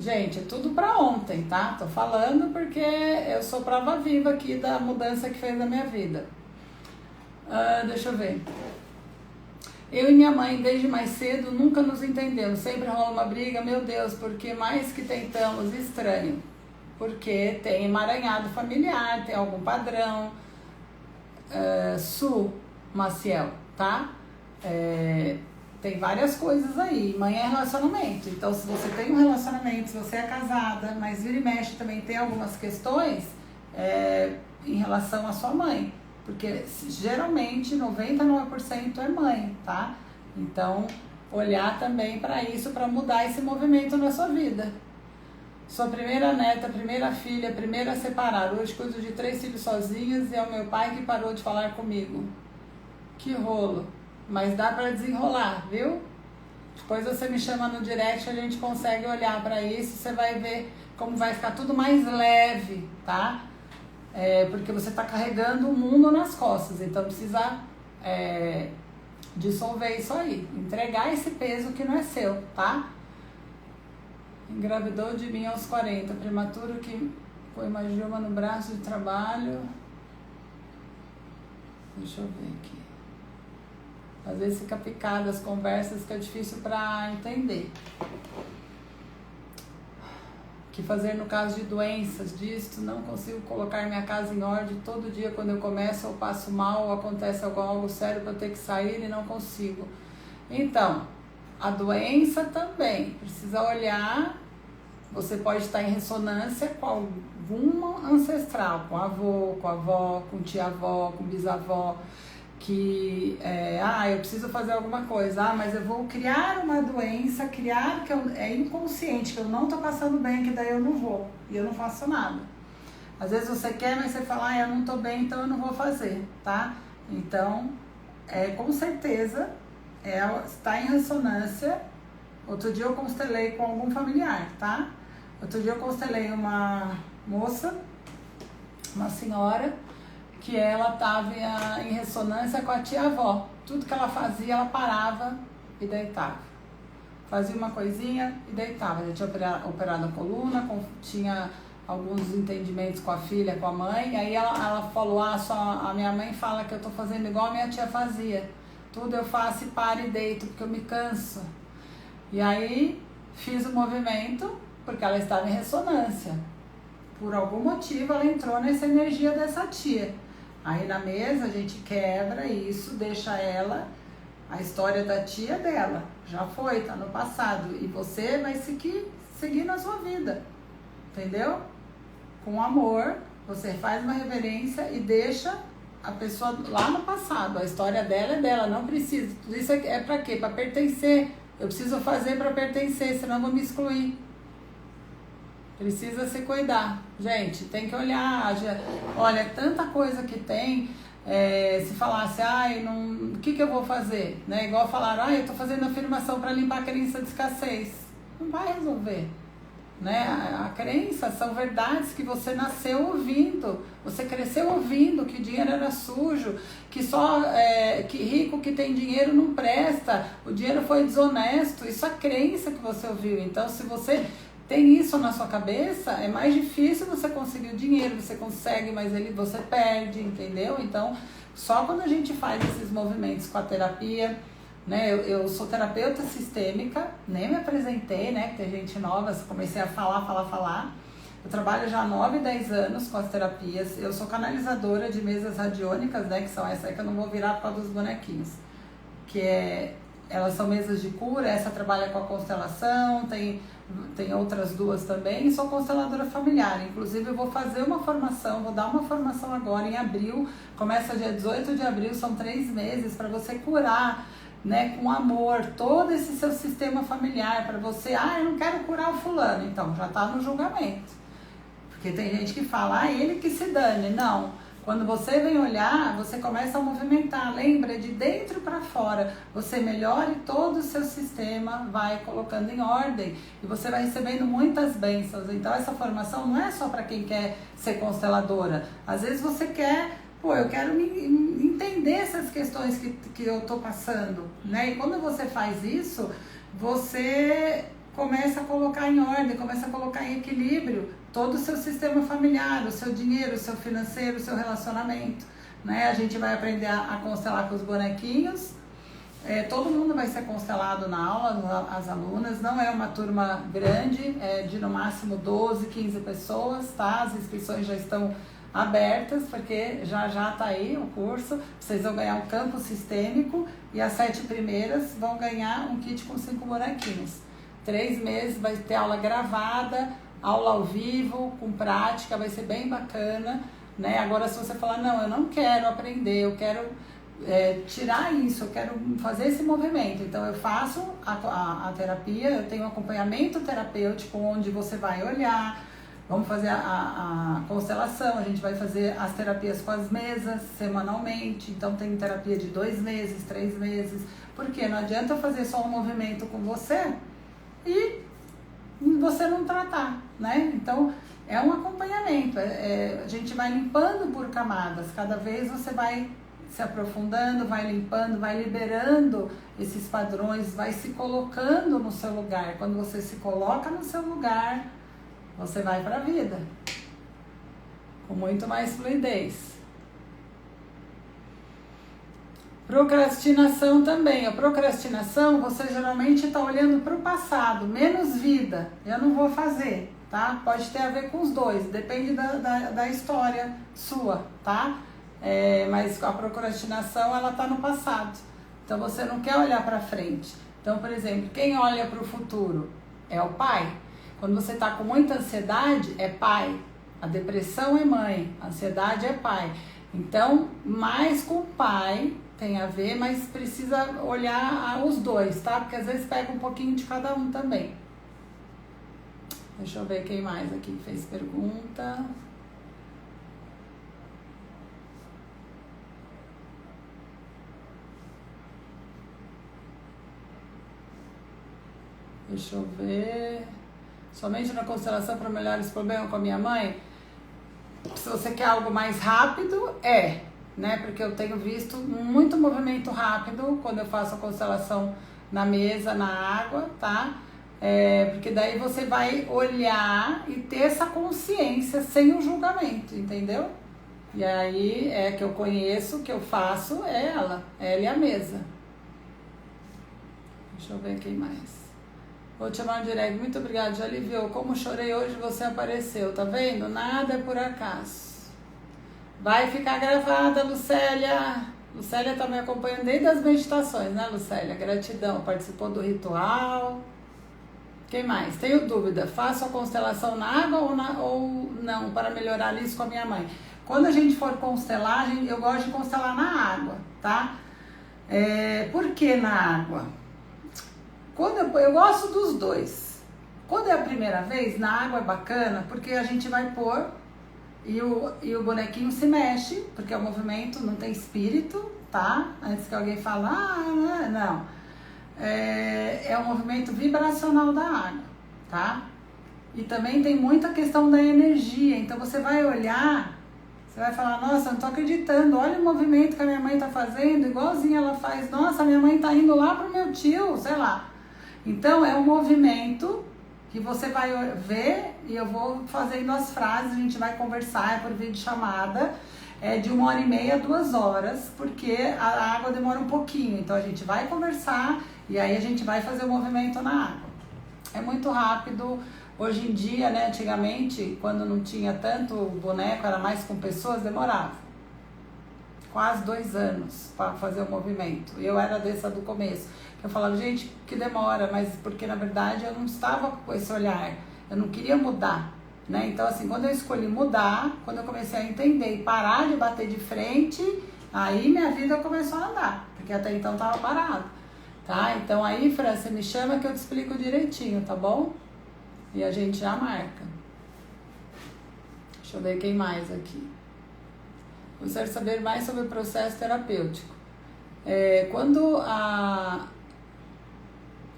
gente, é tudo pra ontem, tá? Tô falando porque eu sou prova viva aqui da mudança que fez na minha vida. Deixa eu ver. Eu e minha mãe, desde mais cedo, nunca nos entendemos. Sempre rola uma briga, meu Deus, porque mais que tentamos, estranho. Porque tem emaranhado familiar, tem algum padrão. Maciel, tá? Tem várias coisas aí. Mãe é relacionamento. Então, se você tem um relacionamento, se você é casada, mas vira e mexe também tem algumas questões em relação à sua mãe. Porque geralmente 99% é mãe, tá? Então, olhar também para isso, para mudar esse movimento na sua vida. Sua primeira neta, primeira filha, primeira a separar. Hoje cuido de 3 filhos sozinhos e é o meu pai que parou de falar comigo. Que rolo. Mas dá para desenrolar, viu? Depois você me chama no direct, a gente consegue olhar para isso, você vai ver como vai ficar tudo mais leve, tá? porque você está carregando o mundo nas costas, então precisa dissolver isso aí, entregar esse peso que não é seu, tá? Engravidou de mim aos 40, prematuro que põe uma gioma no braço de trabalho. Deixa eu ver aqui. Às vezes fica picada as conversas, fica difícil para entender. O que fazer no caso de doenças, disto, não consigo colocar minha casa em ordem, todo dia quando eu começo eu passo mal, ou acontece algo sério para eu ter que sair e não consigo. Então, a doença também, precisa olhar, você pode estar em ressonância com alguma ancestral, com avô, com avó, com tia-avó, com bisavó, que eu preciso fazer alguma coisa, mas eu vou criar uma doença, que é inconsciente, que eu não tô passando bem, que daí eu não vou, e eu não faço nada. Às vezes você quer, mas você fala, eu não tô bem, então eu não vou fazer, tá? Então, com certeza, está em ressonância. Outro dia eu constelei com algum familiar, tá? Outro dia eu constelei uma moça, uma senhora, que ela estava em ressonância com a tia-avó. Tudo que ela fazia, ela parava e deitava. Fazia uma coisinha e deitava. Já tinha operado a coluna, tinha alguns entendimentos com a filha, com a mãe. Aí ela falou, a minha mãe fala que eu estou fazendo igual a minha tia fazia. Tudo eu faço e paro e deito, porque eu me canso. E aí fiz o movimento, porque ela estava em ressonância. Por algum motivo ela entrou nessa energia dessa tia. Aí na mesa a gente quebra isso, deixa a história da tia dela. Já foi, tá no passado. E você vai seguir na sua vida. Entendeu? Com amor, você faz uma reverência e deixa a pessoa lá no passado. A história dela é dela, não precisa. Tudo isso é pra quê? Pra pertencer. Eu preciso fazer pra pertencer, senão eu vou me excluir. Precisa se cuidar. Gente, tem que olhar. Olha, tanta coisa que tem. Se falasse, o que eu vou fazer? Né? Igual falaram, eu tô fazendo afirmação para limpar a crença de escassez. Não vai resolver. Né? A crença são verdades que você nasceu ouvindo. Você cresceu ouvindo que o dinheiro era sujo, que que rico que tem dinheiro não presta, o dinheiro foi desonesto. Isso é a crença que você ouviu. Então, se você tem isso na sua cabeça, é mais difícil você conseguir o dinheiro, você consegue, mas você perde, entendeu? Então, só quando a gente faz esses movimentos com a terapia, né? Eu sou terapeuta sistêmica, nem me apresentei, né? Que tem gente nova, comecei a falar. Eu trabalho já há 9, 10 anos com as terapias, eu sou canalizadora de mesas radiônicas, né? Que são essa aí que eu não vou virar por causa dos bonequinhos, elas são mesas de cura, essa trabalha com a constelação, tem outras duas também, e sou consteladora familiar. Inclusive eu vou fazer uma formação, vou dar uma formação agora em abril, começa dia 18 de abril, são 3 meses, para você curar, né, com amor, todo esse seu sistema familiar, para você, eu não quero curar o fulano, então já está no julgamento. Porque tem gente que fala, ele que se dane, não. Quando você vem olhar, você começa a movimentar, lembra, de dentro para fora, você melhora e todo o seu sistema vai colocando em ordem e você vai recebendo muitas bênçãos. Então essa formação não é só para quem quer ser consteladora, às vezes você quer, eu quero entender essas questões que eu tô passando, né? E quando você faz isso, você começa a colocar em ordem, começa a colocar em equilíbrio todo o seu sistema familiar, o seu dinheiro, o seu financeiro, o seu relacionamento, né? A gente vai aprender a constelar com os bonequinhos, todo mundo vai ser constelado na aula, as alunas, não é uma turma grande, é de no máximo 12, 15 pessoas, tá? As inscrições já estão abertas, porque já tá aí o curso, vocês vão ganhar um campo sistêmico e as 7 primeiras vão ganhar um kit com 5 bonequinhos. 3 meses vai ter aula gravada, aula ao vivo, com prática, vai ser bem bacana, né? Agora, se você falar, não, eu não quero aprender, eu quero tirar isso, eu quero fazer esse movimento, então eu faço a terapia, eu tenho um acompanhamento terapêutico, onde você vai olhar, vamos fazer a constelação, a gente vai fazer as terapias com as mesas semanalmente, então tem terapia de 2 meses, 3 meses, porque não adianta eu fazer só um movimento com você e você não tratar, né? Então, é um acompanhamento, a gente vai limpando por camadas, cada vez você vai se aprofundando, vai limpando, vai liberando esses padrões, vai se colocando no seu lugar. Quando você se coloca no seu lugar, você vai para a vida com muito mais fluidez. Procrastinação também. A procrastinação, você geralmente está olhando para o passado, menos vida. Eu não vou fazer, tá? Pode ter a ver com os dois, depende da história sua, tá? Mas a procrastinação, ela está no passado. Então você não quer olhar para frente. Então, por exemplo, quem olha para o futuro é o pai. Quando você está com muita ansiedade, é pai. A depressão é mãe, a ansiedade é pai. Então, mais com o pai tem a ver, mas precisa olhar os dois, tá? Porque às vezes pega um pouquinho de cada um também. Deixa eu ver quem mais aqui fez pergunta. Deixa eu ver. Somente na constelação para melhorar esse problema com a minha mãe? Se você quer algo mais rápido, né? Porque eu tenho visto muito movimento rápido quando eu faço a constelação na mesa, na água, tá? Porque daí você vai olhar e ter essa consciência sem o julgamento, entendeu? E aí que eu conheço, que eu faço, ela e a mesa. Deixa eu ver quem mais. Vou te chamar no direct. Muito obrigada, já aliviou. Como chorei hoje, você apareceu. Tá vendo? Nada é por acaso. Vai ficar gravada, Lucélia. Lucélia tá me acompanhando desde as meditações, né, Lucélia? Gratidão. Participou do ritual. Quem mais? Tenho dúvida. Faço a constelação na água ou não, para melhorar isso com a minha mãe? Quando a gente for constelar, eu gosto de constelar na água, tá? Por que na água? Eu gosto dos dois. Quando é a primeira vez, na água é bacana, porque a gente vai pôr e o bonequinho se mexe, porque é um movimento, não tem espírito, tá? Antes que alguém fale, não. É um movimento vibracional da água, tá? E também tem muita questão da energia, então você vai olhar, você vai falar, nossa, não tô acreditando, olha o movimento que a minha mãe tá fazendo, igualzinho ela faz, nossa, minha mãe tá indo lá pro meu tio, sei lá. Então, é um movimento que você vai ver e eu vou fazendo as frases, a gente vai conversar, por videochamada, de 1h30 a 2 horas, porque a água demora um pouquinho. Então, a gente vai conversar e aí a gente vai fazer o movimento na água. É muito rápido. Hoje em dia, né, antigamente, quando não tinha tanto boneco, era mais com pessoas, demorava quase 2 anos para fazer o movimento. Eu era dessa do começo. Eu falava, gente, que demora, mas porque na verdade eu não estava com esse olhar, eu não queria mudar, né? Então assim, quando eu escolhi mudar, quando eu comecei a entender e parar de bater de frente, aí minha vida começou a andar, porque até então estava parado, tá? Então aí, Fran, você me chama que eu te explico direitinho, tá bom? E a gente já marca. Deixa eu ver quem mais aqui. Gostaria de saber mais sobre o processo terapêutico. Quando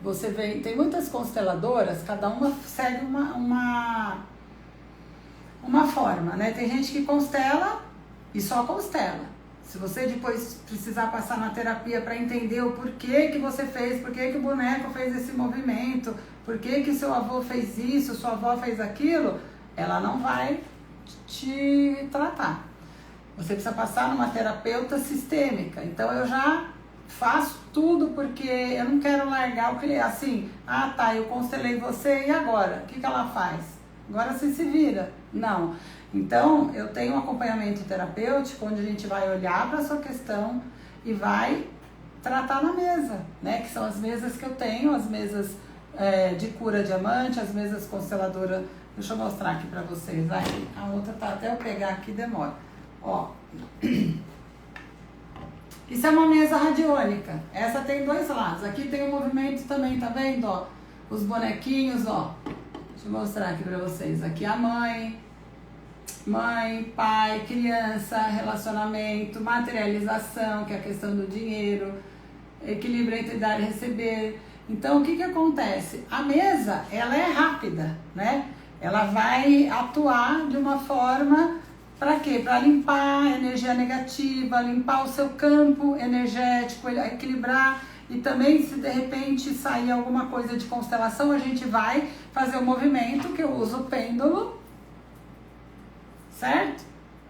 você vê, tem muitas consteladoras, cada uma segue uma forma, né? Tem gente que constela e só constela. Se você depois precisar passar na terapia para entender o porquê que você fez, porquê que o boneco fez esse movimento, porquê que seu avô fez isso, sua avó fez aquilo, ela não vai te tratar. Você precisa passar numa terapeuta sistêmica. Então eu já faço tudo porque eu não quero largar o cliente assim, eu constelei você e agora? O que ela faz? Agora você se vira. Não. Então eu tenho um acompanhamento terapêutico onde a gente vai olhar para a sua questão e vai tratar na mesa, né? Que são as mesas que eu tenho, as mesas de cura diamante, as mesas consteladoras. Deixa eu mostrar aqui para vocês. Aí, a outra tá, até eu pegar aqui demora. Ó, isso é uma mesa radiônica. Essa tem 2 lados. Aqui tem um movimento também, tá vendo? Ó, os bonequinhos, ó. Deixa eu mostrar aqui pra vocês. Aqui a mãe, pai, criança, relacionamento, materialização, que é a questão do dinheiro, equilíbrio entre dar e receber. Então, o que acontece? A mesa, ela é rápida, né? Ela vai atuar de uma forma para quê? Para limpar a energia negativa, limpar o seu campo energético, equilibrar. E também, se de repente sair alguma coisa de constelação, a gente vai fazer o movimento que eu uso o pêndulo, certo?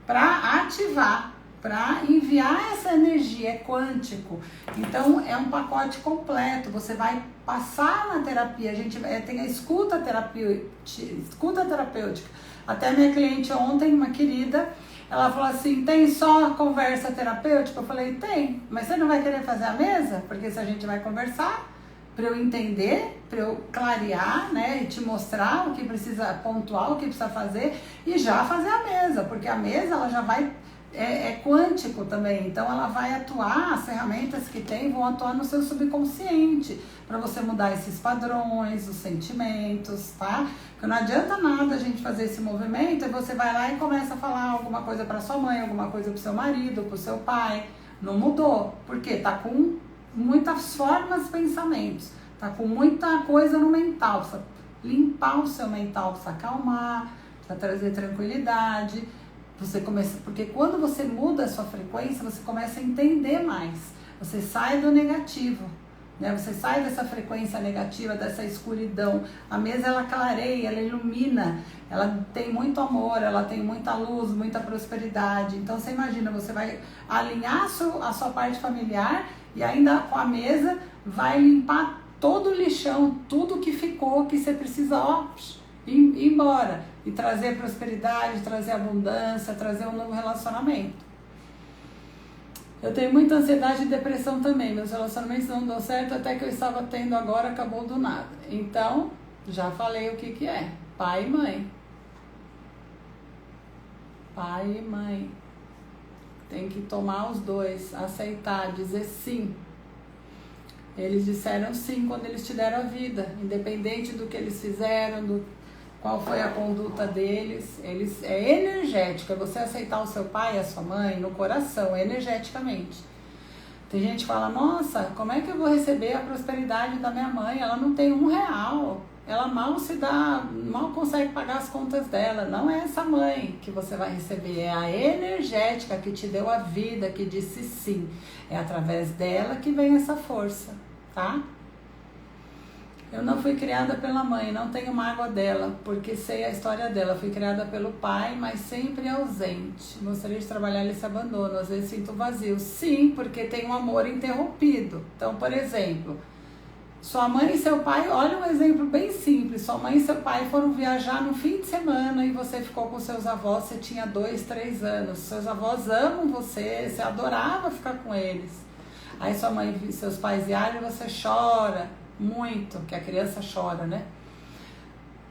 Para ativar, para enviar essa energia, é quântico. Então, é um pacote completo. Você vai passar na terapia. A gente tem a escuta terapêutica. Até minha cliente ontem, uma querida, ela falou assim, tem só conversa terapêutica? Eu falei, tem, mas você não vai querer fazer a mesa? Porque se a gente vai conversar, para eu entender, para eu clarear, né, e te mostrar o que precisa pontuar, o que precisa fazer, e já fazer a mesa, porque a mesa ela já vai, é quântico também, então ela vai atuar, as ferramentas que tem vão atuar no seu subconsciente, para você mudar esses padrões, os sentimentos, tá? Porque não adianta nada a gente fazer esse movimento e você vai lá e começa a falar alguma coisa para sua mãe, alguma coisa para seu marido, para o seu pai, não mudou, porque tá com muitas formas, pensamentos, tá com muita coisa no mental, precisa limpar o seu mental, precisa acalmar, precisa trazer tranquilidade, você começa, porque quando você muda a sua frequência, você começa a entender mais, você sai do negativo, né? Você sai dessa frequência negativa, dessa escuridão, a mesa ela clareia, ela ilumina, ela tem muito amor, ela tem muita luz, muita prosperidade, então você imagina, você vai alinhar a sua parte familiar e ainda com a mesa vai limpar todo o lixão, tudo que ficou, que você precisa ir embora e trazer prosperidade, trazer abundância, trazer um novo relacionamento. Eu tenho muita ansiedade e depressão também, meus relacionamentos não dão certo, até que eu estava tendo agora, acabou do nada. Então, já falei o que é, pai e mãe. Pai e mãe. Tem que tomar os dois, aceitar, dizer sim. Eles disseram sim quando eles te deram a vida, independente do que eles fizeram, qual foi a conduta deles. É energética, você aceitar o seu pai e a sua mãe no coração, energeticamente. Tem gente que fala, nossa, como é que eu vou receber a prosperidade da minha mãe? Ela não tem R$1. Ela mal consegue pagar as contas dela. Não é essa mãe que você vai receber, é a energética que te deu a vida, que disse sim. É através dela que vem essa força, tá? Eu não fui criada pela mãe, não tenho mágoa dela, porque sei a história dela. Fui criada pelo pai, mas sempre ausente. Gostaria de trabalhar esse abandono, às vezes sinto vazio. Sim, porque tem um amor interrompido. Então, por exemplo, sua mãe e seu pai, olha um exemplo bem simples, sua mãe e seu pai foram viajar no fim de semana e você ficou com seus avós, você tinha 2, 3 anos, seus avós amam você, você adorava ficar com eles. Aí sua mãe e seus pais viajam e você chora muito, que a criança chora, né?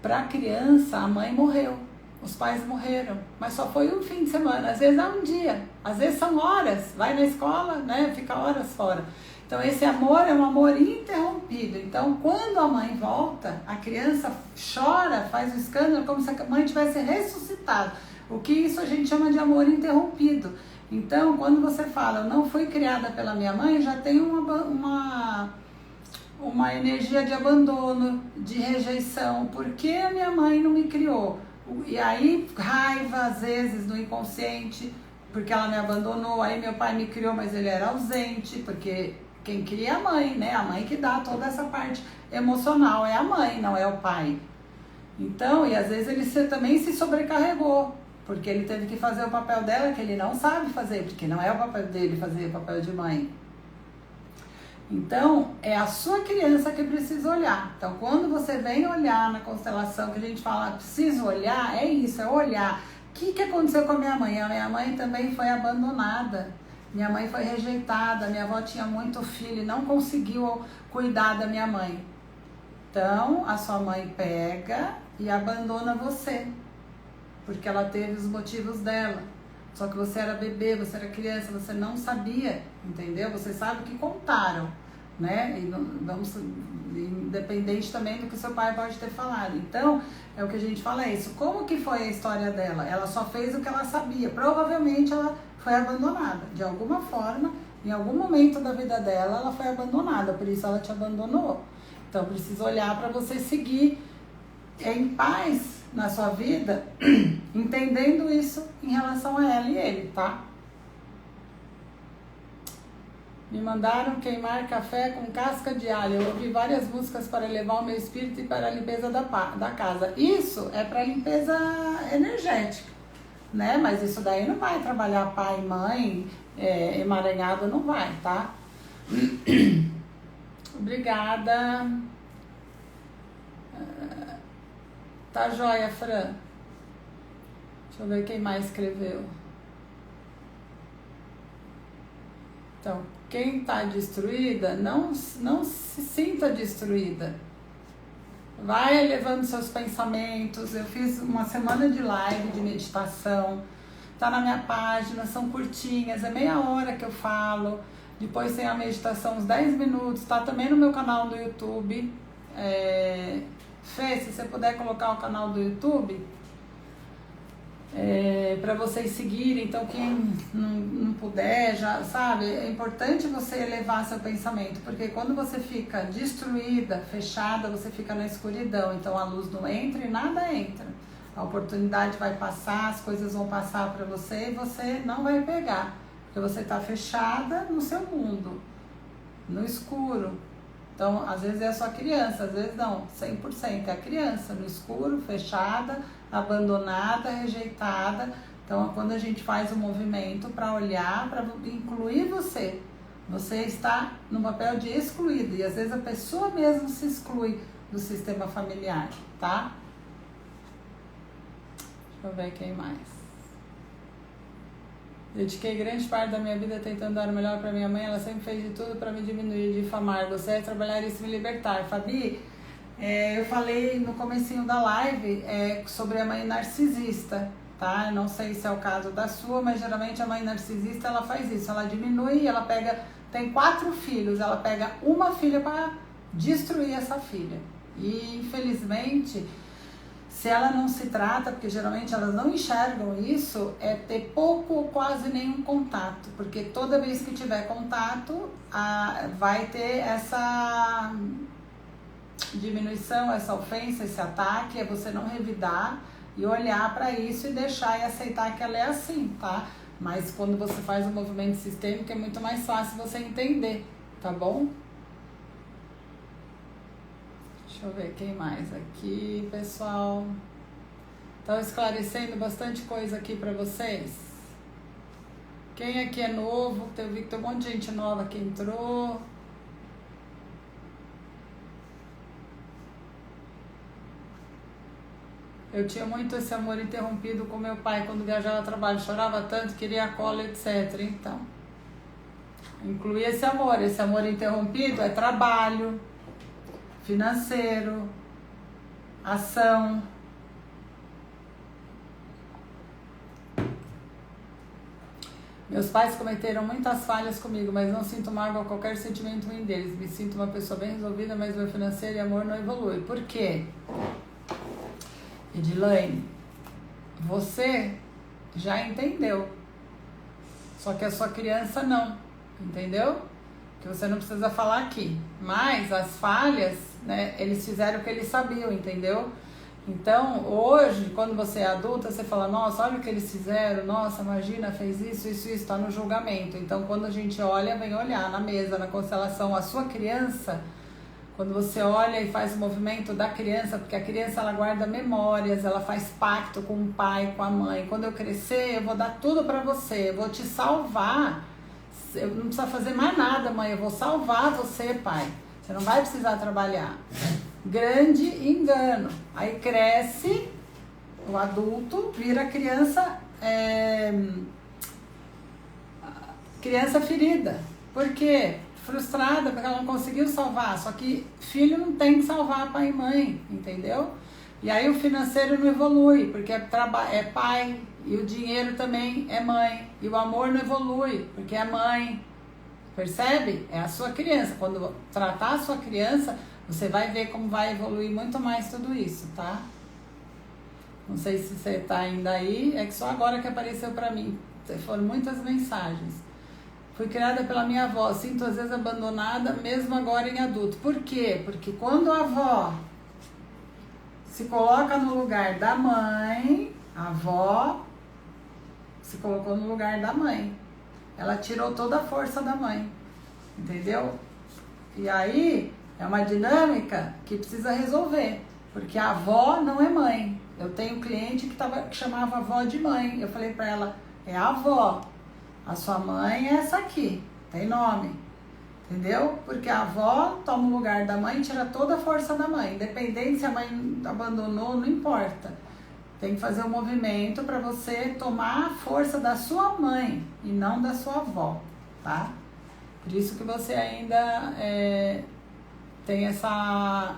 Pra criança, a mãe morreu, os pais morreram, mas só foi um fim de semana, às vezes é um dia, às vezes são horas, vai na escola, né? Fica horas fora. Então esse amor é um amor interrompido. Então quando a mãe volta, a criança chora, faz um escândalo como se a mãe tivesse ressuscitado. O que isso a gente chama de amor interrompido. Então quando você fala, eu não fui criada pela minha mãe, já tem uma energia de abandono, de rejeição. Por que a minha mãe não me criou? E aí raiva às vezes no inconsciente, porque ela me abandonou. Aí meu pai me criou, mas ele era ausente, porque quem cria é a mãe, né? A mãe que dá toda essa parte emocional é a mãe, não é o pai. Então, e às vezes ele também se sobrecarregou, porque ele teve que fazer o papel dela que ele não sabe fazer, porque não é o papel dele fazer o papel de mãe. Então, é a sua criança que precisa olhar. Então, quando você vem olhar na constelação, que a gente fala, preciso olhar, é isso, é olhar. O que aconteceu com a minha mãe? A minha mãe também foi abandonada. Minha mãe foi rejeitada, minha avó tinha muito filho e não conseguiu cuidar da minha mãe. Então, a sua mãe pega e abandona você, porque ela teve os motivos dela. Só que você era bebê, você era criança, você não sabia, entendeu? Você sabe o que contaram, né? E não, vamos, independente também do que seu pai pode ter falado. Então, é o que a gente fala, é isso. Como que foi a história dela? Ela só fez o que ela sabia. Provavelmente ela foi abandonada. De alguma forma, em algum momento da vida dela, ela foi abandonada. Por isso ela te abandonou. Então, precisa olhar para você seguir em paz na sua vida, entendendo isso em relação a ela e ele, tá? Me mandaram queimar café com casca de alho. Eu ouvi várias músicas para elevar o meu espírito e para a limpeza da casa. Isso é para limpeza energética, né? Mas isso daí não vai trabalhar pai e mãe, emaranhado não vai, tá? Obrigada. Tá joia, Fran. Deixa eu ver quem mais escreveu. Então, quem tá destruída, não se sinta destruída. Vai elevando seus pensamentos. Eu fiz uma semana de live de meditação. Tá na minha página, são curtinhas, é meia hora que eu falo. Depois tem a meditação, uns 10 minutos. Tá também no meu canal do YouTube. Fê, se você puder colocar o canal do YouTube para vocês seguirem. Então quem não puder, já sabe, é importante você elevar seu pensamento, porque quando você fica destruída, fechada, você fica na escuridão, então a luz não entra e nada entra. A oportunidade vai passar, as coisas vão passar para você e você não vai pegar, porque você está fechada no seu mundo, no escuro. Então, às vezes é a sua criança, às vezes não, 100% é a criança, no escuro, fechada, abandonada, rejeitada. Então, quando a gente faz um movimento para olhar, para incluir você, você está no papel de excluído, e às vezes a pessoa mesmo se exclui do sistema familiar, tá? Deixa eu ver quem mais. Dediquei grande parte da minha vida tentando dar o melhor para minha mãe. Ela sempre fez de tudo para me diminuir, difamar. Você é trabalhar isso e me libertar. Fabi, eu falei no comecinho da live sobre a mãe narcisista, tá? Eu não sei se é o caso da sua, mas geralmente a mãe narcisista, ela faz isso. Ela diminui, ela pega... Tem 4 filhos, ela pega uma filha para destruir essa filha. E, infelizmente... Se ela não se trata, porque geralmente elas não enxergam isso, é ter pouco ou quase nenhum contato. Porque toda vez que tiver contato, vai ter essa diminuição, essa ofensa, esse ataque. É você não revidar e olhar para isso e deixar e aceitar que ela é assim, tá? Mas quando você faz um movimento sistêmico é muito mais fácil você entender, tá bom? Deixa eu ver quem mais aqui, pessoal. Estão esclarecendo bastante coisa aqui para vocês. Quem aqui é novo? Eu vi que tem um monte de gente nova que entrou. Eu tinha muito esse amor interrompido com meu pai quando viajava a trabalho. Chorava tanto, queria cola, etc. Então, incluir esse amor. Esse amor interrompido é trabalho, financeiro, ação. Meus pais cometeram muitas falhas comigo, mas não sinto mágoa a qualquer sentimento ruim deles. Me sinto uma pessoa bem resolvida, mas meu financeiro e amor não evolui. Por quê? Edilaine, você já entendeu. Só que a sua criança não, entendeu? Que você não precisa falar aqui. Mas as falhas, né, eles fizeram o que eles sabiam, entendeu? Então, hoje, quando você é adulta, você fala, nossa, olha o que eles fizeram, nossa, imagina, fez isso, está no julgamento. Então, quando a gente olha, vem olhar na mesa, na constelação, a sua criança, quando você olha e faz o movimento da criança, porque a criança, ela guarda memórias, ela faz pacto com o pai, com a mãe. Quando eu crescer, eu vou dar tudo pra você, eu vou te salvar. Eu não preciso fazer mais nada, mãe, eu vou salvar você, pai. Você não vai precisar trabalhar. Grande engano. Aí cresce, o adulto vira criança ferida. Por quê? Frustrada, porque ela não conseguiu salvar. Só que filho não tem que salvar pai e mãe, entendeu? E aí o financeiro não evolui, porque é pai, e o dinheiro também é mãe. E o amor não evolui, porque é mãe. Percebe? É a sua criança. Quando tratar a sua criança, você vai ver como vai evoluir muito mais tudo isso, tá? Não sei se você tá ainda aí, é que só agora que apareceu pra mim. Foram muitas mensagens. Fui criada pela minha avó, sinto às vezes abandonada, mesmo agora em adulto. Por quê? Porque quando a avó se coloca no lugar da mãe, a avó se colocou no lugar da mãe. Ela tirou toda a força da mãe, entendeu? E aí é uma dinâmica que precisa resolver, porque a avó não é mãe. Eu tenho um cliente que chamava a avó de mãe. Eu falei pra ela, é a avó, a sua mãe é essa aqui, tem nome, entendeu? Porque a avó toma o lugar da mãe e tira toda a força da mãe, independente se a mãe abandonou, não importa. Tem que fazer um movimento para você tomar a força da sua mãe e não da sua avó, tá? Por isso que você ainda tem essa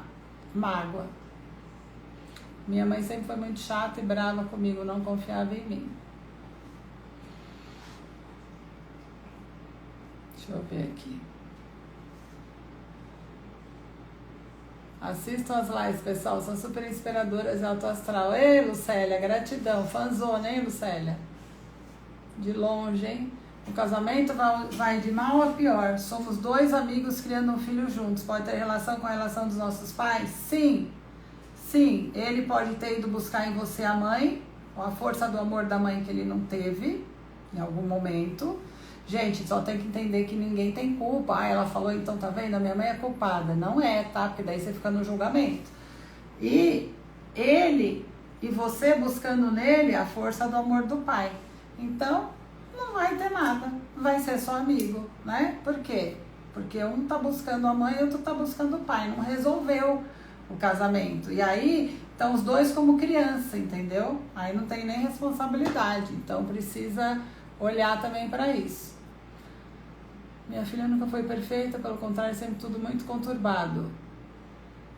mágoa. Minha mãe sempre foi muito chata e brava comigo, não confiava em mim. Deixa eu ver aqui. Assistam as lives, pessoal, são super inspiradoras e autoastral. Ei, Lucélia, gratidão, fanzona, hein, Lucélia? De longe, hein? O casamento vai de mal a pior. Somos dois amigos criando um filho juntos. Pode ter relação com a relação dos nossos pais? Sim. Sim, ele pode ter ido buscar em você a mãe, ou a força do amor da mãe que ele não teve, em algum momento. Gente, só tem que entender que ninguém tem culpa. Ah, ela falou, então tá vendo? A minha mãe é culpada. Não é, tá? Porque daí você fica no julgamento. E ele e você buscando nele a força do amor do pai. Então, não vai ter nada. Vai ser só amigo, né? Por quê? Porque um tá buscando a mãe e outro tá buscando o pai. Não resolveu o casamento. E aí, estão os dois como criança, entendeu? Aí não tem nem responsabilidade. Então, precisa olhar também para isso. Minha filha nunca foi perfeita, pelo contrário, sempre tudo muito conturbado.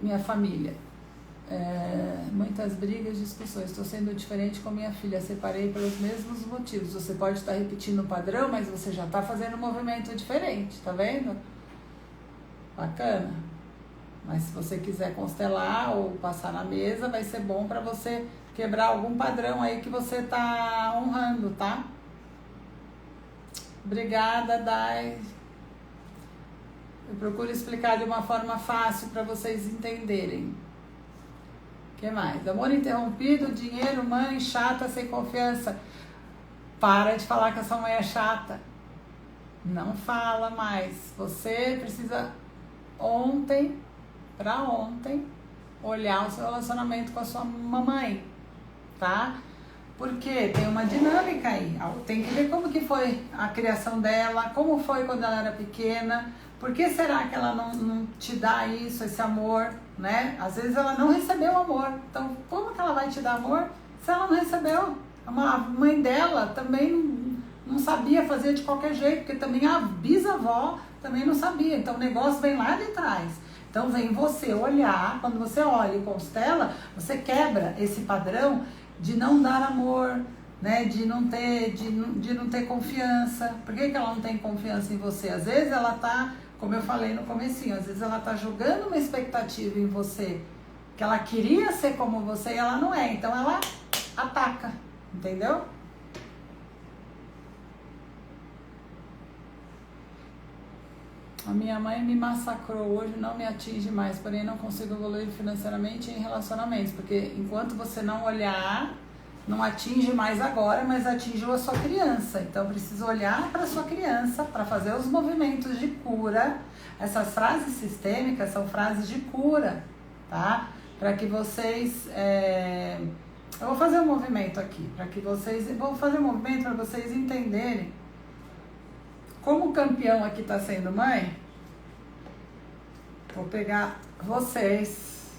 Minha família. Muitas brigas, discussões. Estou sendo diferente com minha filha, separei pelos mesmos motivos. Você pode estar repetindo o padrão, mas você já está fazendo um movimento diferente, tá vendo? Bacana. Mas se você quiser constelar ou passar na mesa, vai ser bom para você quebrar algum padrão aí que você está honrando, tá? Obrigada, Dai. Eu procuro explicar de uma forma fácil para vocês entenderem. O que mais? Amor interrompido, dinheiro, mãe chata, sem confiança. Para de falar que a sua mãe é chata. Não fala mais. Você precisa ontem olhar o seu relacionamento com a sua mamãe, tá? Porque tem uma dinâmica aí. Tem que ver como que foi a criação dela, como foi quando ela era pequena. Por que será que ela não te dá isso, esse amor, né? Às vezes ela não recebeu amor. Então, como que ela vai te dar amor se ela não recebeu? A mãe dela também não sabia fazer de qualquer jeito, porque também a bisavó também não sabia. Então, o negócio vem lá de trás. Então, vem você olhar. Quando você olha e constela, você quebra esse padrão de não dar amor, né? De não ter confiança. Por que ela não tem confiança em você? Às vezes ela tá, como eu falei no comecinho, às vezes ela tá jogando uma expectativa em você, que ela queria ser como você e ela não é. Então ela ataca, entendeu? A minha mãe me massacrou hoje, não me atinge mais, porém não consigo evoluir financeiramente em relacionamentos, porque enquanto você não olhar, não atinge mais agora, mas atingiu a sua criança. Então precisa olhar para a sua criança para fazer os movimentos de cura. Essas frases sistêmicas são frases de cura, tá? Para que vocês... Eu vou fazer um movimento aqui, para que vocês... Vou fazer um movimento para vocês entenderem. Como o campeão aqui está sendo mãe, vou pegar vocês,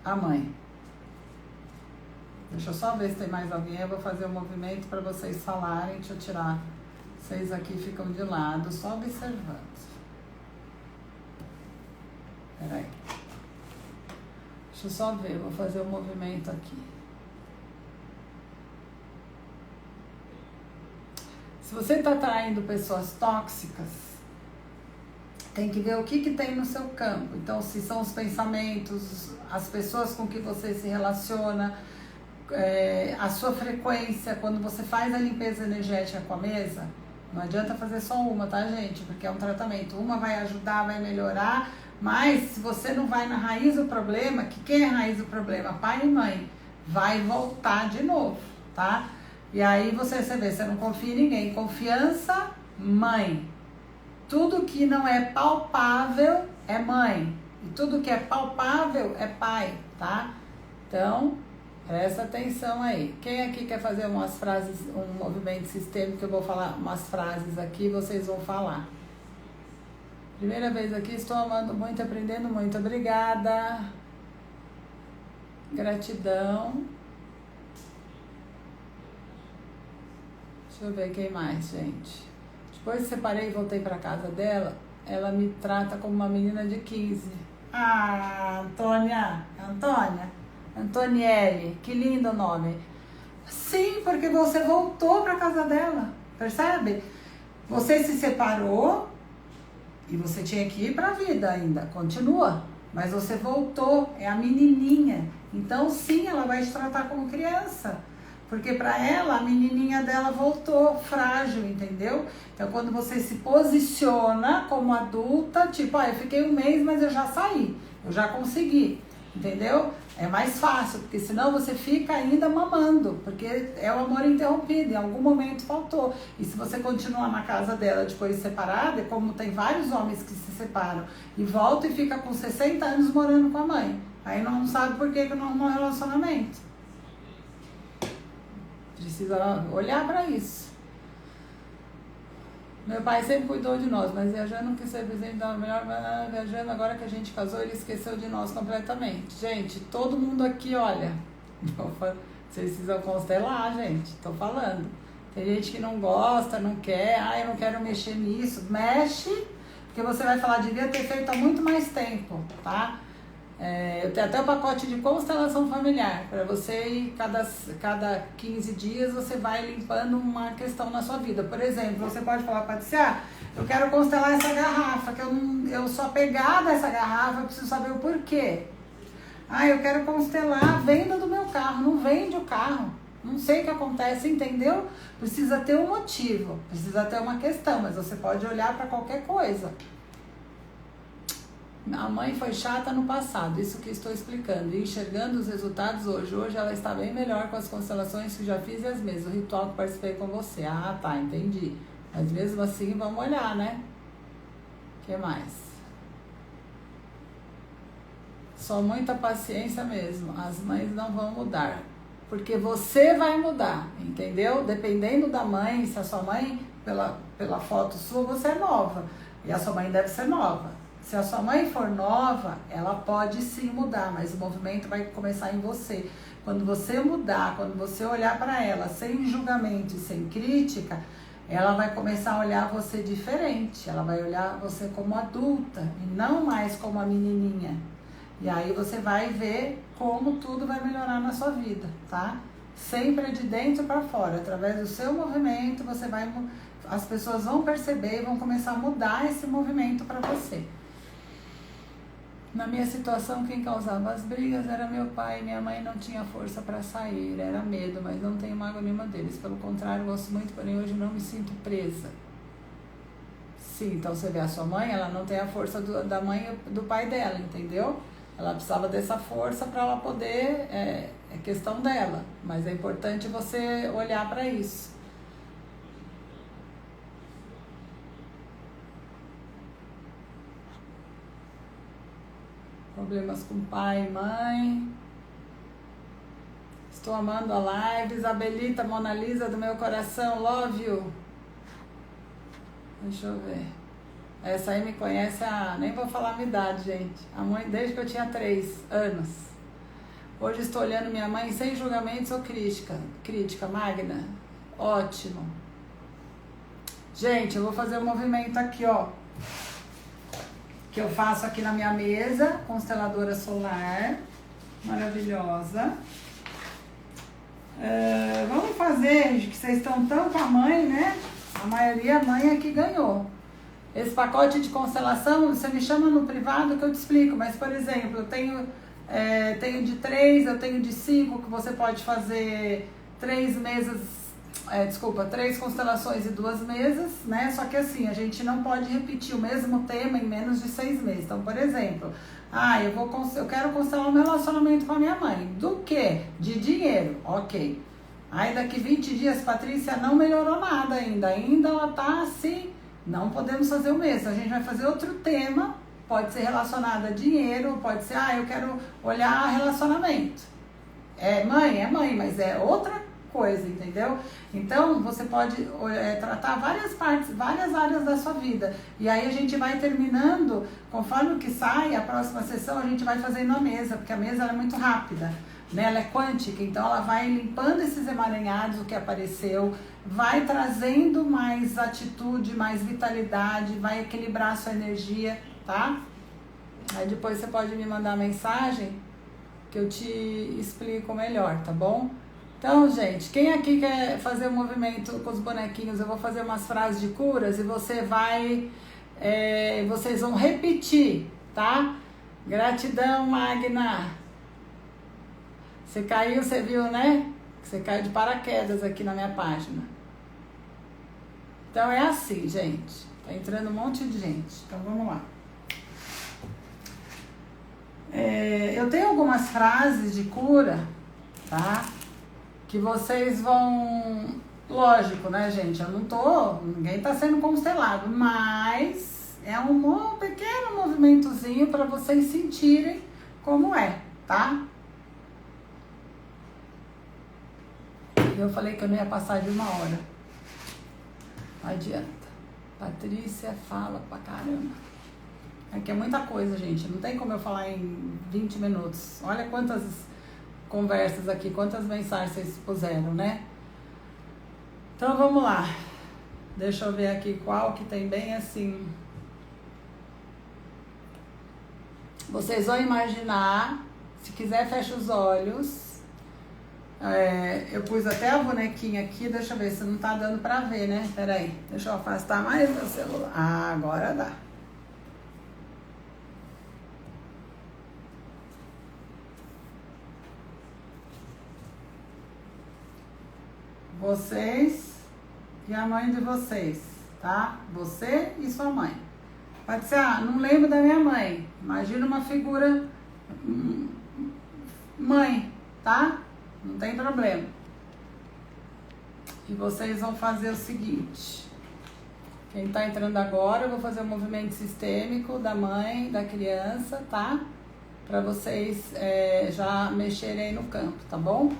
a mãe. Deixa eu só ver se tem mais alguém. Eu vou fazer um movimento para vocês falarem. Deixa eu tirar. Vocês aqui ficam de lado, só observando. Peraí. Deixa eu só ver. Vou fazer um movimento aqui. Se você está atraindo pessoas tóxicas, tem que ver o que tem no seu campo. Então, se são os pensamentos, as pessoas com que você se relaciona, a sua frequência, quando você faz a limpeza energética com a mesa, não adianta fazer só uma, tá, gente? Porque é um tratamento. Uma vai ajudar, vai melhorar, Mas se você não vai na raiz do problema, que quem é a raiz do problema? Pai e mãe. Vai voltar de novo, tá? E aí você vê, você não confia em ninguém. Confiança, mãe. Tudo que não é palpável é mãe. E tudo que é palpável é pai, tá? Então, presta atenção aí. Quem aqui quer fazer umas frases, um movimento sistêmico, eu vou falar umas frases aqui, vocês vão falar. Primeira vez aqui, estou amando muito, aprendendo muito. Obrigada. Gratidão. Deixa eu ver quem mais, gente. Depois que separei e voltei para casa dela, ela me trata como uma menina de 15. Ah, Antonielle, que lindo nome. Sim, porque você voltou para casa dela, percebe? Você se separou e você tinha que ir para a vida ainda, continua. Mas você voltou, é a menininha. Então sim, ela vai te tratar como criança. Porque para ela, a menininha dela voltou frágil, entendeu? Então quando você se posiciona como adulta, tipo, eu fiquei um mês, mas eu já saí, eu já consegui, entendeu? É mais fácil, porque senão você fica ainda mamando, porque é o amor interrompido, em algum momento faltou. E se você continuar na casa dela depois de separada, como tem vários homens que se separam e voltam e fica com 60 anos morando com a mãe, aí não sabe por que não arrumou relacionamento. Precisa olhar para isso. Meu pai sempre cuidou de nós, mas viajando não quis ser presente da melhor maneira. Viajando, agora que a gente casou, ele esqueceu de nós completamente. Gente, todo mundo aqui, olha, vocês precisam constelar, gente, tô falando. Tem gente que não gosta, não quer, eu não quero mexer nisso. Mexe, porque você vai falar, devia ter feito há muito mais tempo, tá? Eu tenho até o pacote de constelação familiar, para você ir cada 15 dias você vai limpando uma questão na sua vida. Por exemplo, você pode falar, Patrícia, eu quero constelar essa garrafa, que eu sou apegada a essa garrafa, eu preciso saber o porquê. Eu quero constelar a venda do meu carro, não vende o carro, não sei o que acontece, entendeu? Precisa ter um motivo, precisa ter uma questão, mas você pode olhar para qualquer coisa. A mãe foi chata no passado, isso que estou explicando, e enxergando os resultados hoje. Hoje ela está bem melhor com as constelações que já fiz e as mesmas, o ritual que participei com você. Tá, entendi. Mas mesmo assim, vamos olhar, né? O que mais? Só muita paciência mesmo, as mães não vão mudar. Porque você vai mudar, entendeu? Dependendo da mãe, se a sua mãe, pela foto sua, você é nova, e a sua mãe deve ser nova. Se a sua mãe for nova, ela pode sim mudar, mas o movimento vai começar em você. Quando você mudar, quando você olhar para ela sem julgamento e sem crítica, ela vai começar a olhar você diferente. Ela vai olhar você como adulta e não mais como a menininha. E aí você vai ver como tudo vai melhorar na sua vida, tá? Sempre de dentro para fora. Através do seu movimento, as pessoas vão perceber e vão começar a mudar esse movimento para você. Na minha situação, quem causava as brigas era meu pai. Minha mãe não tinha força para sair, era medo, mas não tenho mágoa nenhuma deles. Pelo contrário, gosto muito, porém hoje não me sinto presa. Sim, então você vê a sua mãe, ela não tem a força da mãe e do pai dela, entendeu? Ela precisava dessa força para ela poder, é questão dela, mas é importante você olhar para isso. Problemas com pai e mãe. Estou amando a live. Isabelita, Mona Lisa do meu coração, love you. Deixa eu ver. Essa aí me conhece nem vou falar a minha idade, gente. A mãe desde que eu tinha 3 anos. Hoje estou olhando minha mãe sem julgamentos ou crítica. Crítica, Magna. Ótimo. Gente, eu vou fazer um movimento aqui, ó. Que eu faço aqui na minha mesa, consteladora solar, maravilhosa. Vamos fazer, que vocês estão tão com a mãe, né? A maioria, a mãe é que ganhou. Esse pacote de constelação, você me chama no privado que eu te explico, mas, por exemplo, eu tenho de 3, eu tenho de 5, que você pode fazer 3 mesas 3 constelações e 2 mesas, né? Só que assim, a gente não pode repetir o mesmo tema em menos de 6 meses. Então, por exemplo, eu quero constelar um relacionamento com a minha mãe. Do quê? De dinheiro, ok. Aí daqui 20 dias, Patrícia, não melhorou nada ainda. Ainda ela tá assim, não podemos fazer o mesmo. A gente vai fazer outro tema, pode ser relacionado a dinheiro, pode ser, eu quero olhar relacionamento. É mãe, mas é outra coisa, entendeu? Então, você pode tratar várias áreas da sua vida. E aí a gente vai terminando, conforme o que sai, a próxima sessão a gente vai fazendo a mesa, porque a mesa ela é muito rápida, né? Ela é quântica, então ela vai limpando esses emaranhados, o que apareceu, vai trazendo mais atitude, mais vitalidade, vai equilibrar a sua energia, tá? Aí depois você pode me mandar mensagem que eu te explico melhor, tá bom? Então, gente, quem aqui quer fazer um movimento com os bonequinhos, eu vou fazer umas frases de curas e vocês vão repetir, tá? Gratidão, Magna. Você caiu, você viu, né? Você caiu de paraquedas aqui na minha página. Então é assim, gente. Tá entrando um monte de gente. Então vamos lá. Eu tenho algumas frases de cura, tá? Que vocês vão... Lógico, né, gente? Ninguém tá sendo constelado, mas é um pequeno movimentozinho para vocês sentirem como é, tá? Eu falei que eu não ia passar de 1 hora. Não adianta. Patrícia fala pra caramba. Aqui é muita coisa, gente. Não tem como eu falar em 20 minutos. Olha quantas conversas aqui, quantas mensagens vocês puseram, né? Então vamos lá. Deixa eu ver aqui qual que tem bem assim. Vocês vão imaginar, se quiser fecha os olhos. Eu pus até a bonequinha aqui, deixa eu ver se não tá dando pra ver, né? Peraí, deixa eu afastar mais meu celular. Agora dá. Vocês e a mãe de vocês, tá? Você e sua mãe. Pode ser, não lembro da minha mãe. Imagina uma figura mãe, tá? Não tem problema. E vocês vão fazer o seguinte. Quem tá entrando agora, eu vou fazer um movimento sistêmico da mãe, da criança, tá? Pra vocês já mexerem aí no campo, tá bom?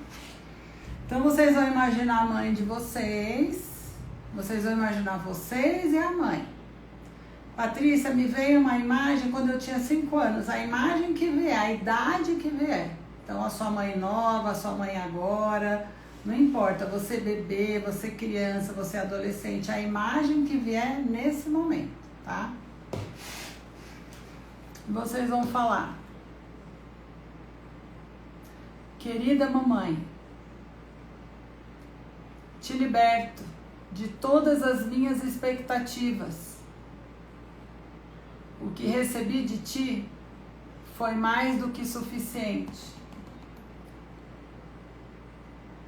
Então, vocês vão imaginar a mãe de vocês, vocês vão imaginar vocês e a mãe. Patrícia, me veio uma imagem quando eu tinha 5 anos, a imagem que vier, a idade que vier. Então, a sua mãe nova, a sua mãe agora, não importa, você bebê, você criança, você adolescente, a imagem que vier nesse momento, tá? Vocês vão falar. Querida mamãe, te liberto de todas as minhas expectativas. O que recebi de ti foi mais do que suficiente.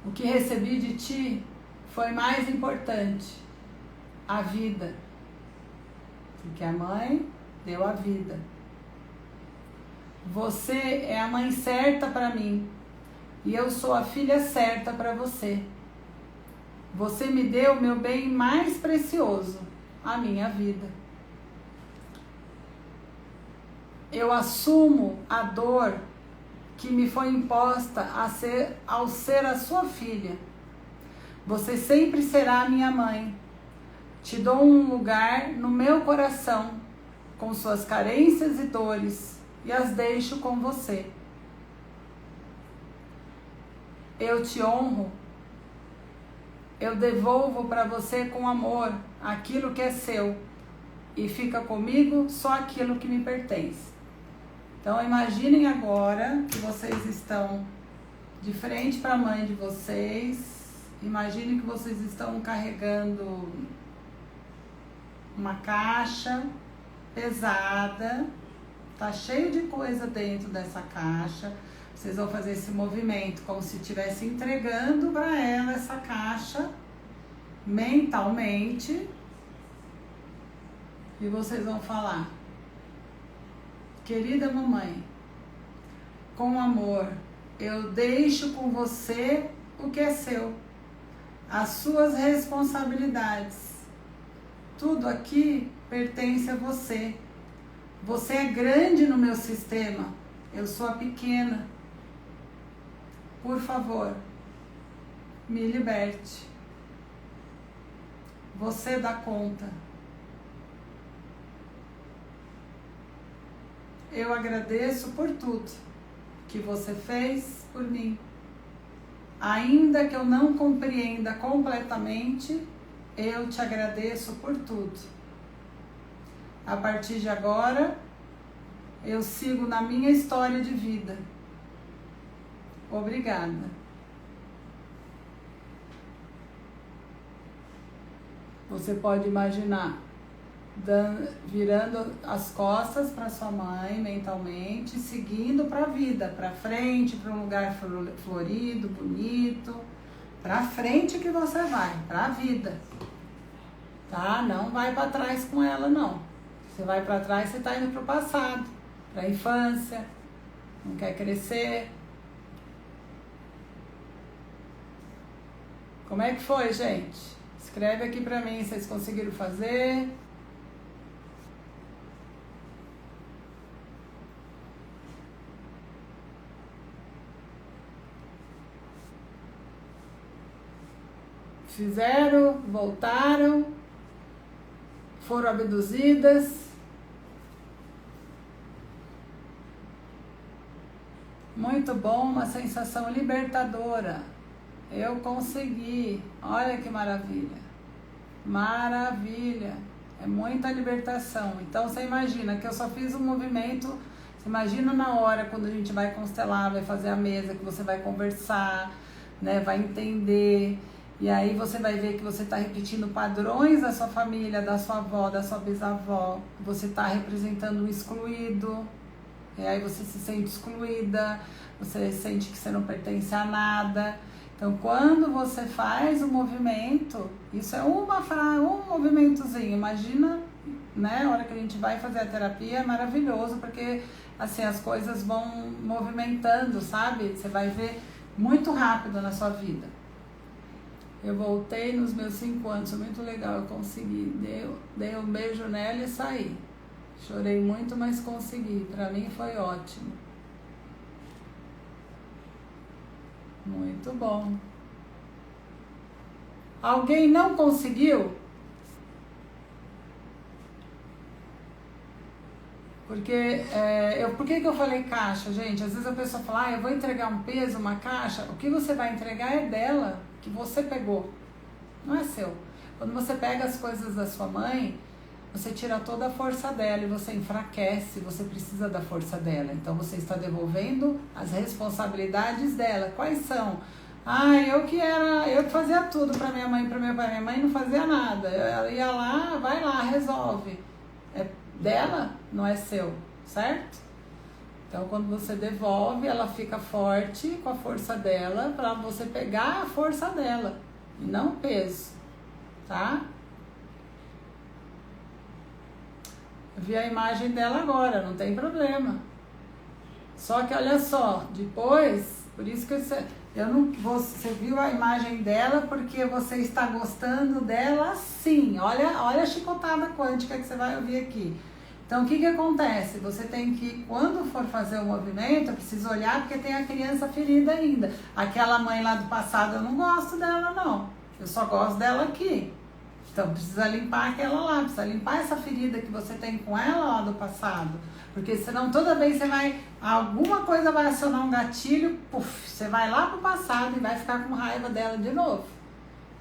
O que recebi de ti foi mais importante, a vida. Porque a mãe deu a vida. Você é a mãe certa para mim e eu sou a filha certa para você. Você me deu o meu bem mais precioso, a minha vida. Eu assumo a dor que me foi imposta ao ser a sua filha. Você sempre será a minha mãe. Te dou um lugar no meu coração, com suas carências e dores, e as deixo com você. Eu te honro. Eu devolvo para você com amor aquilo que é seu e fica comigo só aquilo que me pertence. Então imaginem agora que vocês estão de frente para a mãe de vocês. Imaginem que vocês estão carregando uma caixa pesada. Tá cheio de coisa dentro dessa caixa. Vocês vão fazer esse movimento como se estivesse entregando para ela essa caixa mentalmente e vocês vão falar: querida mamãe, com amor, eu deixo com você o que é seu, as suas responsabilidades. Tudo aqui pertence a você. Você é grande no meu sistema, eu sou a pequena. Por favor, me liberte. Você dá conta. Eu agradeço por tudo que você fez por mim. Ainda que eu não compreenda completamente, eu te agradeço por tudo. A partir de agora, eu sigo na minha história de vida. Obrigada. Você pode imaginar virando as costas para sua mãe mentalmente, seguindo para a vida, para frente, para um lugar florido, bonito, para frente que você vai, para a vida, tá? Não vai para trás com ela, não. Você vai para trás, você está indo para o passado, para a infância, não quer crescer. Como é que foi, gente? Escreve aqui para mim, vocês conseguiram fazer? Fizeram, voltaram, foram abduzidas. Muito bom, uma sensação libertadora. Eu consegui. Olha que maravilha. Maravilha. É muita libertação. Então você imagina que eu só fiz um movimento. Você imagina na hora quando a gente vai constelar, vai fazer a mesa, que você vai conversar, né, vai entender. E aí você vai ver que você está repetindo padrões da sua família, da sua avó, da sua bisavó. Você está representando um excluído. E aí você se sente excluída, você sente que você não pertence a nada. Então, quando você faz o movimento, isso é um movimentozinho. Imagina, né, a hora que a gente vai fazer a terapia, é maravilhoso, porque assim, as coisas vão movimentando, sabe? Você vai ver muito rápido na sua vida. Eu voltei nos meus 5 anos, foi muito legal, eu consegui. Dei um beijo nela e saí. Chorei muito, mas consegui. Pra mim foi ótimo. Muito bom. Alguém não conseguiu? Porque, por que eu falei caixa, gente? Às vezes a pessoa fala, eu vou entregar um peso, uma caixa. O que você vai entregar é dela, que você pegou. Não é seu. Quando você pega as coisas da sua mãe, você tira toda a força dela e você enfraquece, você precisa da força dela. Então você está devolvendo as responsabilidades dela. Quais são? Eu que fazia tudo para minha mãe e para meu pai. Minha mãe não fazia nada. Ela ia lá, vai lá, resolve. É dela, não é seu, certo? Então quando você devolve, ela fica forte com a força dela para você pegar a força dela e não o peso, tá? Vi a imagem dela agora, não tem problema. Só que olha só, depois, por isso que você viu a imagem dela porque você está gostando dela sim. Olha a chicotada quântica que você vai ouvir aqui. Então o que acontece? Você tem que, quando for fazer o movimento, eu preciso olhar porque tem a criança ferida ainda. Aquela mãe lá do passado, eu não gosto dela não. Eu só gosto dela aqui. Então precisa limpar aquela lá, precisa limpar essa ferida que você tem com ela lá do passado. Porque senão toda vez alguma coisa vai acionar um gatilho, você vai lá pro passado e vai ficar com raiva dela de novo.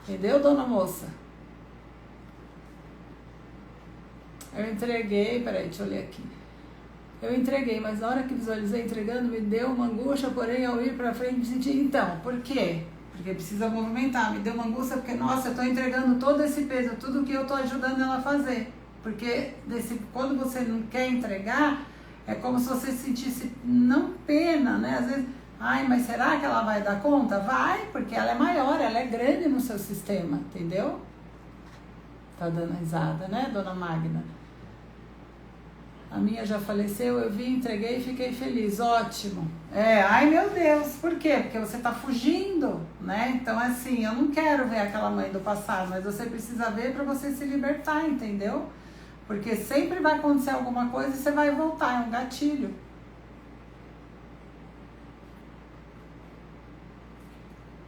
Entendeu, dona moça? Eu entreguei, peraí, deixa eu ler aqui. Eu entreguei, mas na hora que visualizei entregando, me deu uma angústia, porém ao ir pra frente me senti, então, por quê? Porque precisa movimentar, me deu uma angústia porque, nossa, eu tô entregando todo esse peso, tudo que eu tô ajudando ela a fazer. Porque quando você não quer entregar, é como se você sentisse, não pena, né? Às vezes, mas será que ela vai dar conta? Vai, porque ela é maior, ela é grande no seu sistema, entendeu? Tá dando risada, né, dona Magna? A minha já faleceu, eu vi, entreguei e fiquei feliz. Ótimo. Ai meu Deus, por quê? Porque você tá fugindo, né? Então, assim, eu não quero ver aquela mãe do passado, mas você precisa ver para você se libertar, entendeu? Porque sempre vai acontecer alguma coisa e você vai voltar, é um gatilho.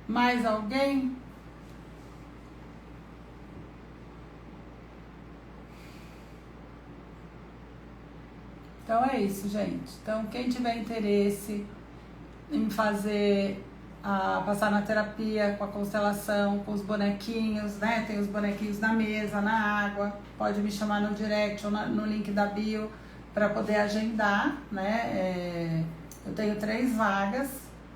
Mais alguém? Então é isso, gente. Então, quem tiver interesse em fazer, passar na terapia com a constelação, com os bonequinhos, né? Tem os bonequinhos na mesa, na água. Pode me chamar no direct ou no link da bio para poder agendar, né? Eu tenho 3 vagas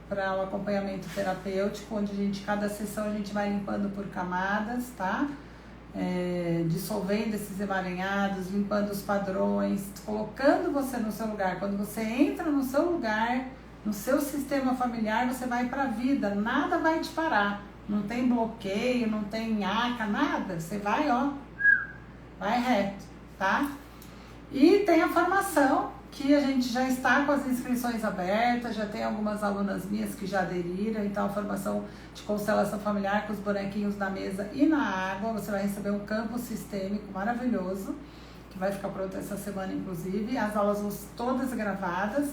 para o acompanhamento terapêutico, onde cada sessão a gente vai limpando por camadas, tá? Dissolvendo esses emaranhados, limpando os padrões, colocando você no seu lugar. Quando você entra no seu lugar, no seu sistema familiar, você vai para a vida, nada vai te parar. Não tem bloqueio, não tem nhaca, nada. Você vai, ó, vai reto, tá? E tem a formação, que a gente já está com as inscrições abertas, já tem algumas alunas minhas que já aderiram, então a formação de constelação familiar com os bonequinhos na mesa e na água, você vai receber um campo sistêmico maravilhoso, que vai ficar pronto essa semana inclusive, as aulas vão todas gravadas,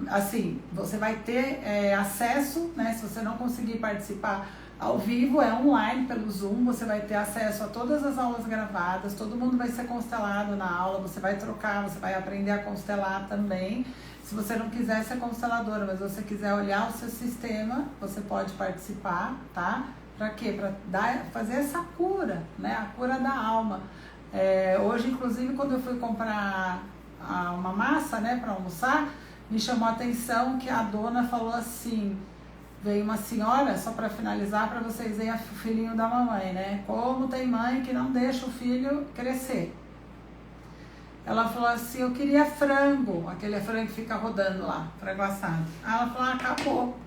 assim, você vai ter acesso, né, se você não conseguir participar ao vivo, é online pelo Zoom, você vai ter acesso a todas as aulas gravadas, todo mundo vai ser constelado na aula, você vai trocar, você vai aprender a constelar também. Se você não quiser ser consteladora, mas você quiser olhar o seu sistema, você pode participar, tá? Pra quê? Pra fazer essa cura, né? A cura da alma. Hoje, inclusive, quando eu fui comprar uma massa, né, pra almoçar, me chamou a atenção que a dona falou assim... Veio uma senhora, só para finalizar, para vocês verem o filhinho da mamãe, né? Como tem mãe que não deixa o filho crescer. Ela falou assim, eu queria frango, aquele frango que fica rodando lá, frango assado. Aí ela falou, acabou.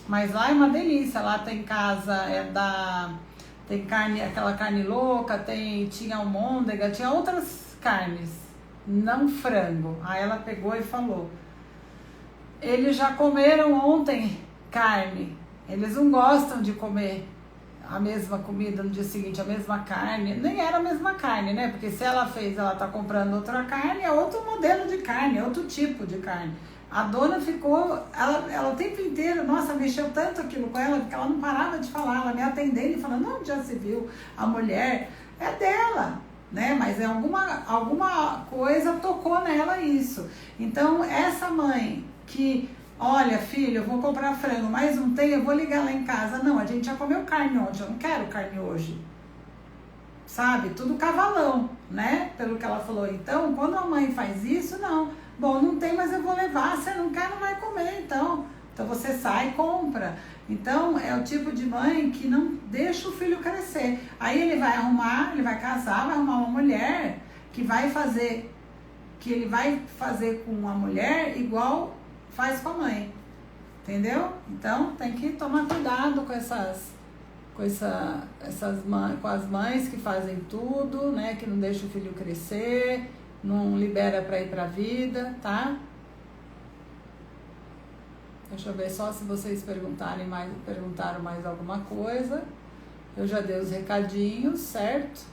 Mas lá é uma delícia, lá tem casa, tem carne, aquela carne louca, tinha almôndega, tinha outras carnes, não frango. Aí ela pegou e falou, eles já comeram ontem carne, eles não gostam de comer a mesma comida no dia seguinte, a mesma carne, nem era a mesma carne, né? Porque se ela tá comprando outra carne, é outro modelo de carne, é outro tipo de carne. A dona ficou, ela o tempo inteiro, nossa, mexeu tanto aquilo com ela, que ela não parava de falar, ela me atendendo e falando, não, já se viu, a mulher é dela, né? Mas alguma coisa tocou nela isso. Então, essa mãe que... Olha, filho, eu vou comprar frango, mas não tem, eu vou ligar lá em casa. Não, a gente já comeu carne ontem, eu não quero carne hoje. Sabe? Tudo cavalão, né? Pelo que ela falou. Então, quando a mãe faz isso, não. Bom, não tem, mas eu vou levar. Você não quer, não vai comer, então. Então, você sai e compra. Então, é o tipo de mãe que não deixa o filho crescer. Aí ele vai arrumar, ele vai casar, vai arrumar uma mulher que ele vai fazer com a mulher igual... faz com a mãe, entendeu? Então tem que tomar cuidado com com as mães que fazem tudo, né? Que não deixam o filho crescer, não libera para ir para a vida, tá? Deixa eu ver só se vocês perguntaram mais alguma coisa. Eu já dei os recadinhos, certo?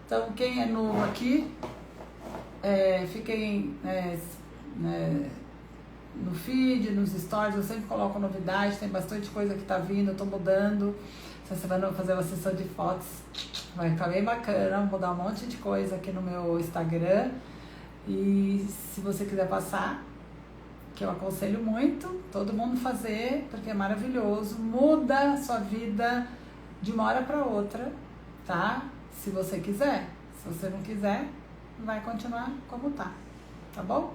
Então quem é novo aqui, fiquem no feed, nos stories, eu sempre coloco novidade, tem bastante coisa que tá vindo, eu tô mudando. Essa semana eu vou fazer uma sessão de fotos, vai ficar bem bacana, vou mudar um monte de coisa aqui no meu Instagram. E se você quiser passar, que eu aconselho muito, todo mundo fazer, porque é maravilhoso, muda a sua vida de uma hora para outra, tá? Se você quiser. Se você não quiser, vai continuar como tá bom?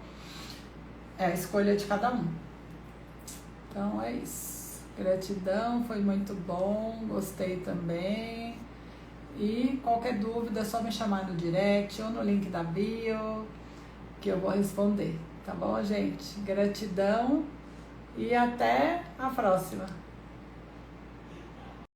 É a escolha de cada um. Então é isso. Gratidão, foi muito bom, gostei também. E qualquer dúvida é só me chamar no direct ou no link da bio, que eu vou responder. Tá bom, gente? Gratidão e até a próxima.